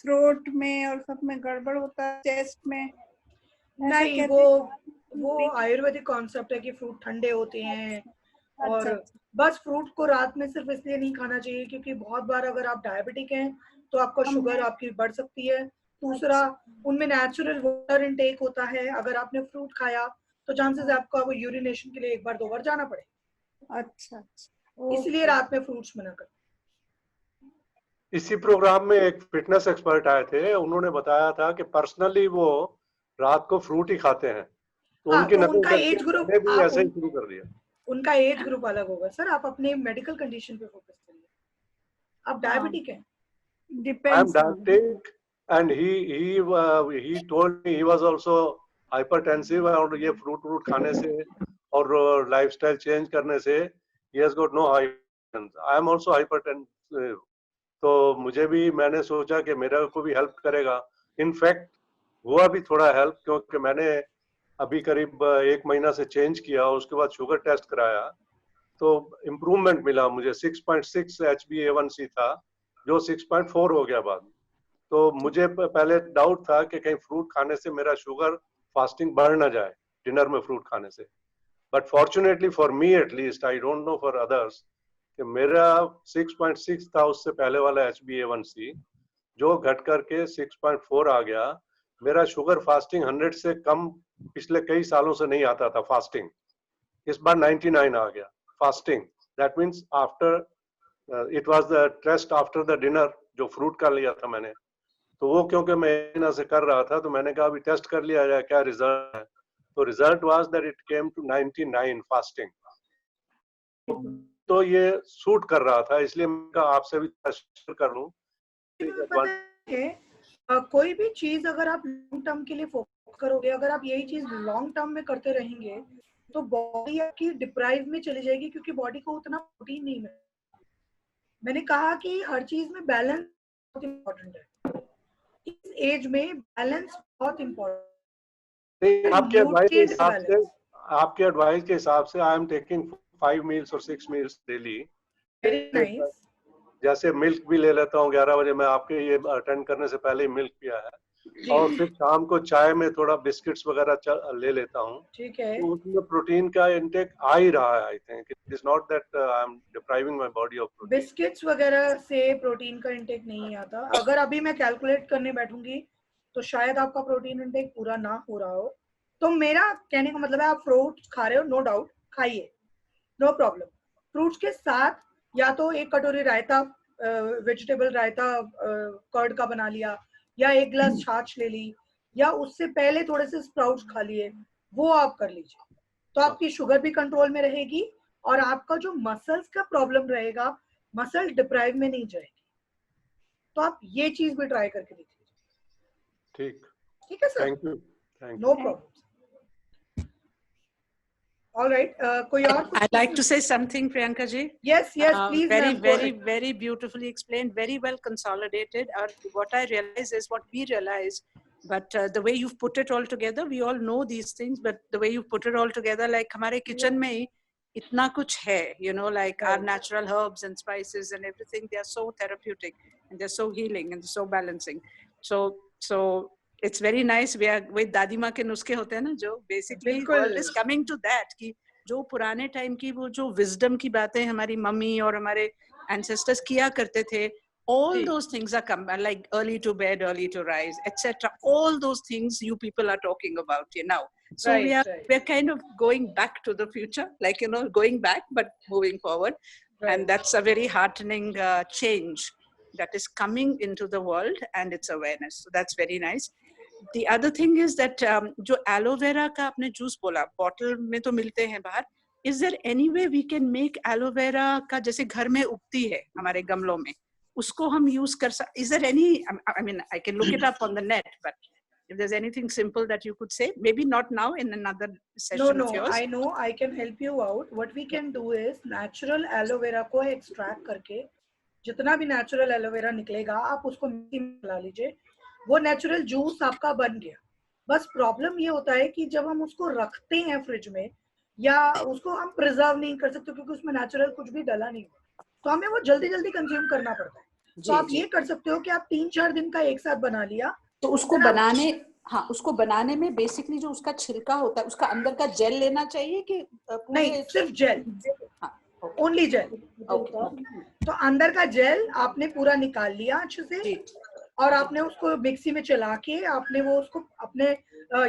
थ्रोट में और सब में गड़बड़ होता है, चेस्ट में। नहीं, वो आयुर्वेदिक कॉन्सेप्ट है कि फ्रूट ठंडे होते हैं। और बस फ्रूट को रात में सिर्फ इसलिए नहीं खाना चाहिए क्योंकि बहुत बार अगर आप डायबिटिक हैं तो आपका शुगर आपकी बढ़ सकती है। दूसरा, उनमें नेचुरल वाटर इनटेक होता है, अगर आपने फ्रूट खाया तो चांसेस आपका वो यूरिनेशन के लिए 1 बार 2 बार जाना पड़े। अच्छा, इसलिए रात में फ्रूट्स मना करते। इसी प्रोग्राम में एक फिटनेस एक्सपर्ट आए थे, उन्होंने बताया था कि पर्सनली वो रात को फ्रूट ही खाते हैं, तो उनके तो उनका एज ग्रुप भी ऐसे ही शुरू कर दिया। उनका एज ग्रुप अलग होगा सर, आप अपने मेडिकल कंडीशन पे फोकस करिए। आप डायबिटिक हैं? I am diabetic and he told me he was also hypertensive और ये फ्रूट खाने से और लाइफस्टाइल चेंज करने से he has got no hypertension. I am also hypertensive. तो मुझे भी, मैंने सोचा कि मेरा को भी हेल्प करेगा। इनफैक्ट हुआ भी थोड़ा हेल्प, क्योंकि मैंने अभी करीब 1 महीना से चेंज किया, उसके बाद शुगर टेस्ट कराया तो इम्प्रूवमेंट मिला मुझे। 6.6 HbA1c था जो 6.4 हो गया बाद। तो मुझे पहले डाउट था कि कहीं फ्रूट खाने से मेरा शुगर फास्टिंग बढ़ ना जाए डिनर में फ्रूट खाने से, but fortunately for me at least, I don't know for others, कि मेरा 6.6 था उससे पहले वाला HbA1c जो घट करके 6.4 आ गया। मेरा शुगर फास्टिंग 100 से कम पिछले कई सालों से नहीं आता था फास्टिंग, इस बार 99 आ गया fasting. That means after it was the test after the dinner जो फ्रूट का लिया था मैंने, तो वो क्योंकि मैं महीना से कर रहा था तो मैंने कहा अभी टेस्ट कर लिया जाए क्या रिजल्ट है। तो result was that it came to 99 fasting. तो ये सूट कर रहा था, इसलिए मैं आपसे भी शेयर कर लूं पता है कोई भी चीज अगर आप लॉन्ग टर्म के लिए फोकस करोगे, अगर आप यही चीज लॉन्ग टर्म में करते रहेंगे तो बॉडी आपकी डिप्राइव में चली जाएगी, क्योंकि बॉडी को उतना प्रोटीन नहीं मिलता। मैंने कहा कि हर चीज में बैलेंस बहुत इम्पोर्टेंट है, इस एज में बैलेंस बहुत इम्पोर्टेंट। आपके एडवाइस के हिसाब से आई एम टेकिंग 5 meals और 6 meals डेली। Very nice. जैसे मिल्क भी ले लेता हूँ 11 बजे, मैं आपके ये अटेंड करने से पहले ही मिल्क पिया है, और फिर शाम को चाय में थोड़ा बिस्किट्स वगैरह ले लेता हूँ। ठीक है, तो उसमें प्रोटीन का इंटेक आ ही रहा है। I think it is not that I am depriving my body of protein. Biscuits वगैरह से प्रोटीन का इंटेक नहीं आता। अगर अभी मैं कैलकुलेट करने बैठूंगी तो शायद आपका प्रोटीन इंटेक पूरा ना हो रहा हो। तो मेरा कहने का मतलब है आप फ्रूट्स खा रहे हो, नो डाउट खाइए, नो प्रॉब्लम। फ्रूट्स के साथ या तो एक कटोरी रायता, वेजिटेबल रायता कर्ड का बना लिया, या एक गिलास छाछ ले ली, या उससे पहले थोड़े से स्प्राउट्स खा लिए, वो आप कर लीजिए। तो आपकी शुगर भी कंट्रोल में रहेगी और आपका जो मसल्स का प्रॉब्लम रहेगा, मसल डिप्राइव में नहीं जाएगी। तो आप ये चीज भी ट्राई करके देखिए। ठीक है sir, thank you. No problem. All right. कोई और? I'd like to say something, Priyanka ji. Yes, please. Very beautifully explained, very well consolidated. What I realize is what we realize, but the way you've put it all together, we all know these things, but the way you put it all together, like हमारे kitchen में ही इतना कुछ है, you know, like our natural herbs and spices and everything, they are so therapeutic and they're so healing and so balancing. So it's very nice. We are with दादी माँ के नुस्खे होते हैं ना, जो basically world is coming to that, कि जो पुराने टाइम की वो जो wisdom की बातें हमारी मम्मी और हमारे ancestors किया करते थे, all those things are come, like early to bed, early to rise, etc. All those things you people are talking about, you know. So we're kind of going back to the future, like, you know, going back but moving forward, and that's a very heartening change that is coming into the world, and it's awareness. So that's very nice. The other thing is that जो aloe vera का आपने juice बोला, bottle में तो मिलते हैं बाहर, is there any way we can make aloe vera का, जैसे घर में उगती है हमारे गमलों में, उसको हम यूज कर सकते? Is there any, I mean, I can look it up on the net, but if there's anything simple that you could say, maybe not now, in another session of yours. I know, I can help you out. What we can do is natural aloe vera को extract करके, जितना भी natural aloe vera निकलेगा आप उसको mixie में मिला लीजिए, वो नेचुरल जूस आपका बन गया। बस प्रॉब्लम ये होता है कि जब हम उसको रखते हैं फ्रिज में, या उसको हम प्रिजर्व नहीं कर सकते क्योंकि उसमें नेचुरल कुछ भी डला नहीं हुआ, तो हमें वो जल्दी जल्दी कंज्यूम करना पड़ता है। तो आप ये कर सकते हो कि आप 3-4 दिन का एक साथ बना लिया, तो उसको बनाने, हाँ, उसको बनाने में बेसिकली जो उसका छिलका होता है, उसका अंदर का जेल लेना चाहिए कि नहीं, सिर्फ जेल, ओनली जेल। तो अंदर का जेल आपने पूरा निकाल लिया अच्छे से, और आपने उसको मिक्सी में चला के आपने वो उसको अपने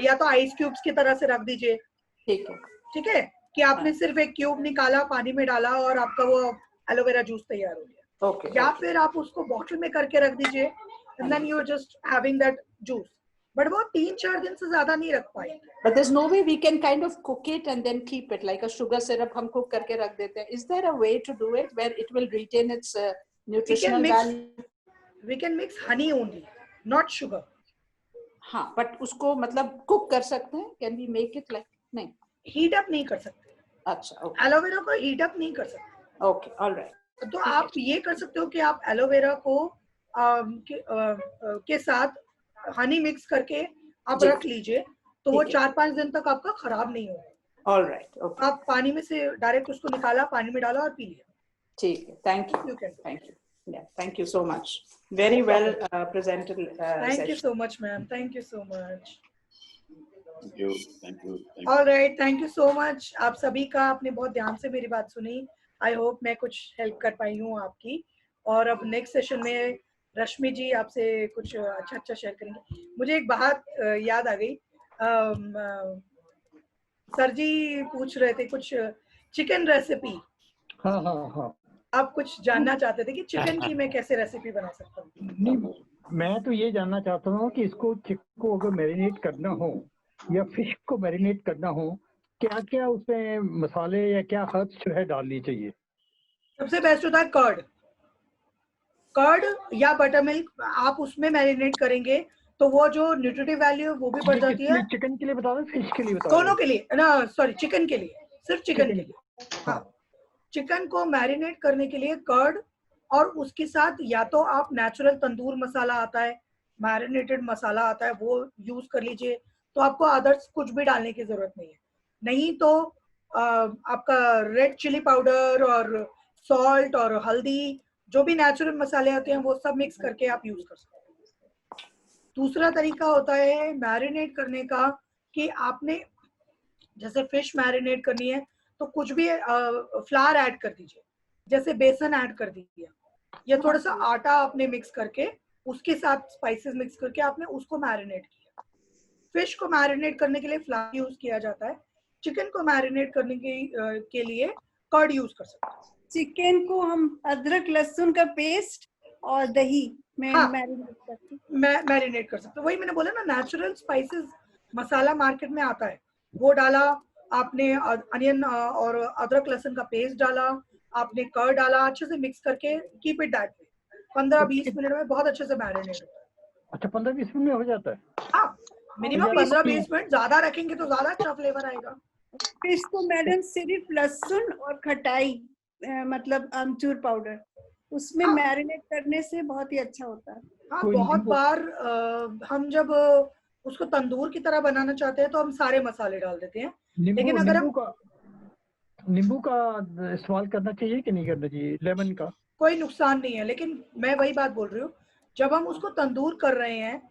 या तो आइस क्यूब्स की तरह से रख दीजिए। ठीक है कि आपने सिर्फ एक क्यूब निकाला, पानी में डाला और आपका वो एलोवेरा जूस तैयार हो गया। या फिर आप उसको बॉटल में करके रख दीजिए, and then you are just having that juice. But वो 3-4 दिन से ज्यादा नहीं रख पाएंगे। But there's no way we can kind of cook it and then keep it like a sugar syrup हम cook करके रख देते हैं. Is there a way to do it where it will retain its nutritional value? We can mix honey only, not sugar. हाँ, but उसको मतलब cook कर सकते हैं? Can we make it like? नहीं, heat up नहीं कर सकते। अच्छा, okay. एलोवेरा को heat up नहीं कर सकते। Okay, all right. तो आप ये कर सकते हो कि आप एलोवेरा को के साथ हनी मिक्स करके आप रख लीजिए, तो वो 4-5 दिन तक आपका खराब नहीं होगा। All right, okay. आप पानी में से डायरेक्ट उसको निकाला, पानी में डाला और पी लिया। ठीक है, thank you. Thank you. Yeah, thank you so much. Very well presented. Thank you so much, ma'am. Thank you so much. Thank you. Thank you. All right, thank you so much. आप सभी का आपने बहुत ध्यान से मेरी बात सुनी। I hope मैं कुछ हेल्प कर पाई हूँ आपकी। और अब नेक्स्ट सेशन में रश्मि जी आपसे कुछ अच्छा शेयर करेंगे। मुझे एक बात याद आ गई, सर जी पूछ रहे थे कुछ चिकन रेसिपी। हाँ। आप कुछ जानना चाहते थे कि चिकन की मैं कैसे रेसिपी बना सकता हूँ? नहीं, मैं तो ये जानना चाहता हूँ कि इसको चिकन को अगर मैरिनेट करना हो या फिश को मैरिनेट करना हो, क्या क्या उसमें मसाले या क्या हर्ब्स जो है डालनी चाहिए? सबसे बेस्ट होता है कर्ड। कर्ड या बटर मिल्क आप उसमें मैरिनेट करेंगे तो वो जो न्यूट्रिटिव वैल्यू वो भी बढ़ जाती है। चिकन के लिए बता रहे, फिश के लिए बता रहे? दोनों के लिए ना, सॉरी चिकन के लिए, सिर्फ चिकन के लिए। हाँ, हाँ, चिकन को मैरिनेट करने के लिए कर्ड और उसके साथ या तो आप नेचुरल तंदूर मसाला आता है, मैरिनेटेड मसाला आता है, वो यूज कर लीजिए, तो आपको अदर्स कुछ भी डालने की जरूरत नहीं है। नहीं तो आपका रेड चिली पाउडर और सॉल्ट और हल्दी, जो भी नेचुरल मसाले आते हैं वो सब मिक्स करके आप यूज कर सकते हैं। दूसरा तरीका होता है मैरिनेट करने का कि आपने जैसे फिश मैरिनेट करनी है तो कुछ भी फ्लावर ऐड कर दीजिए, जैसे बेसन ऐड कर दिया या थोड़ा सा आटा आपने मिक्स करके उसके साथ स्पाइसेस मिक्स करके आपने उसको मैरिनेट किया। फिश को मैरिनेट करने के लिए फ्लावर यूज किया जाता है, चिकन को मैरिनेट करने के लिए कर्ड यूज कर सकते हैं। चिकन को हम अदरक लहसुन का पेस्ट और दही में मैरिनेट कर सकते हैं। वही मैंने बोला ना, नेचुरल स्पाइसेस मसाला मार्केट में आता है, वो डाला आपने, अनियन और अदरक लहसुन का पेस्ट डाला आपने, कर्ड डाला, अच्छे से मिक्स करके keep it that way. 15-20 minute में बहुत अच्छे से मैरिनेट होता है। अच्छा, 15-20 मिनट में हो जाता है? हाँ, मिनिमम 15-20 मिनट, ज्यादा रखेंगे तो ज्यादा अच्छा फ्लेवर आएगा। फिश को मैडम सिर्फ लहसुन और खटाई मतलब अमचूर पाउडर उसमें मैरिनेट करने से बहुत ही अच्छा होता है। हाँ, बहुत बार हम जब उसको तंदूर की तरह बनाना चाहते हैं तो हम सारे मसाले डाल देते हैं, लेकिन अगर हम नींबू का इस्तेमाल करना चाहिए कि नहीं करना चाहिए, लेमन का? कोई नुकसान नहीं है, लेकिन मैं वही बात बोल रही हूँ, जब हम उसको तंदूर कर रहे हैं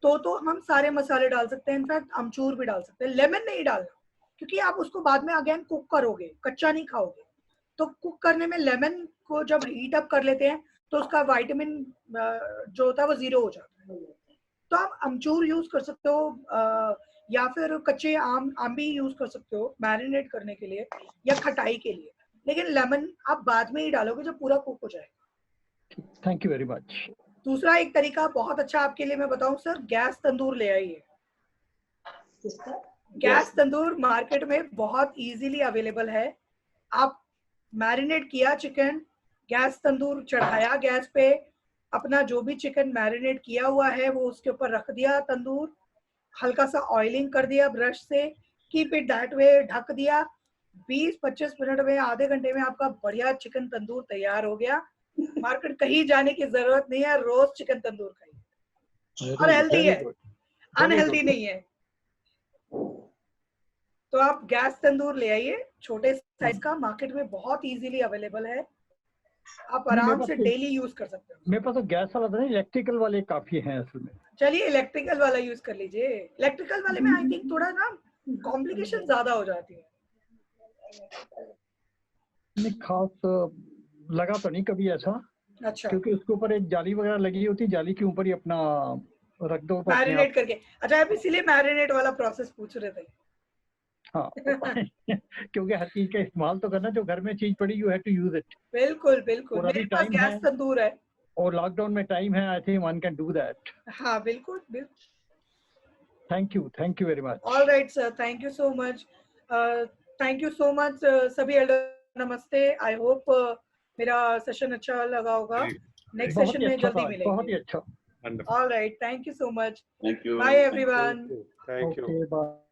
तो हम सारे मसाले डाल सकते हैं, इनफैक्ट अमचूर भी डाल सकते हैं। लेमन नहीं डालना, क्योंकि आप उसको बाद में अगेन कुक करोगे, कच्चा नहीं खाओगे। तो कुक करने में लेमन को जब हीट अप कर लेते हैं तो उसका विटामिन जो होता है वो 0 हो जाता है। तो आप अमचूर यूज कर सकते हो या फिर कच्चे आम भी यूज कर सकते हो मैरिनेट करने के लिए या खटाई के लिए, लेकिन लेमन आप बाद में ही डालोगे जब पूरा कुक हो जाएगा। Thank you very much. दूसरा एक तरीका बहुत अच्छा आपके लिए मैं बताऊं सर, गैस तंदूर ले आइए। गैस तंदूर मार्केट में बहुत इजीली अवेलेबल है। आप मैरिनेट किया चिकन, गैस तंदूर चढ़ाया गैस पे, अपना जो भी चिकन मैरिनेट किया हुआ है वो उसके ऊपर रख दिया तंदूर, हल्का सा ऑयलिंग कर दिया ब्रश से, कीप इट दैट वे, ढक दिया। 20-25 मिनट में, आधे घंटे में आपका बढ़िया चिकन तंदूर तैयार हो गया। मार्केट कहीं जाने की जरूरत नहीं है, रोज चिकन तंदूर खाइए और हेल्दी है, अनहेल्दी नहीं है। तो आप गैस तंदूर ले आइए, छोटे साइज का, मार्केट में बहुत इजीली अवेलेबल है, आप आराम से डेली यूज कर सकते हो। मेरे पास तो गैस वाला था, इलेक्ट्रिकल वाले काफी हैं असल में। चलिए इलेक्ट्रिकल वाला यूज कर लीजिए। इलेक्ट्रिकल वाले में आई थिंक थोड़ा ना कॉम्प्लिकेशन ज्यादा हो जाती है। नहीं, खास लगा तो नहीं कभी ऐसा। अच्छा, क्योंकि उसके ऊपर एक जाली वगैरह लगी होती है, जाली के ऊपर ही अपना रख दो मैरिनेट करके। अच्छा, आप इसीलिए मैरिनेट वाला प्रोसेस पूछ रहे थे? हाँ क्योंकि हर चीज का इस्तेमाल तो करना, जो घर में चीज पड़ी you have to use it. बिल्कुल बिल्कुल, और अभी मेरे पास टाइम गैस है तंदूर है और लॉकडाउन में टाइम है, I think one can do that. हाँ बिल्कुल बिल्कुल। Thank you very much. All right sir, thank you so much, thank you so much सभी एल्डर, नमस्ते। आई होप मेरा सेशन अच्छा लगा होगा। नेक्स्ट सेशन में जल्दी मिलेंगे। बहुत ही अच्छा। All right, thank you so much, Thank you. Bye everyone. Thank you. Okay, bye.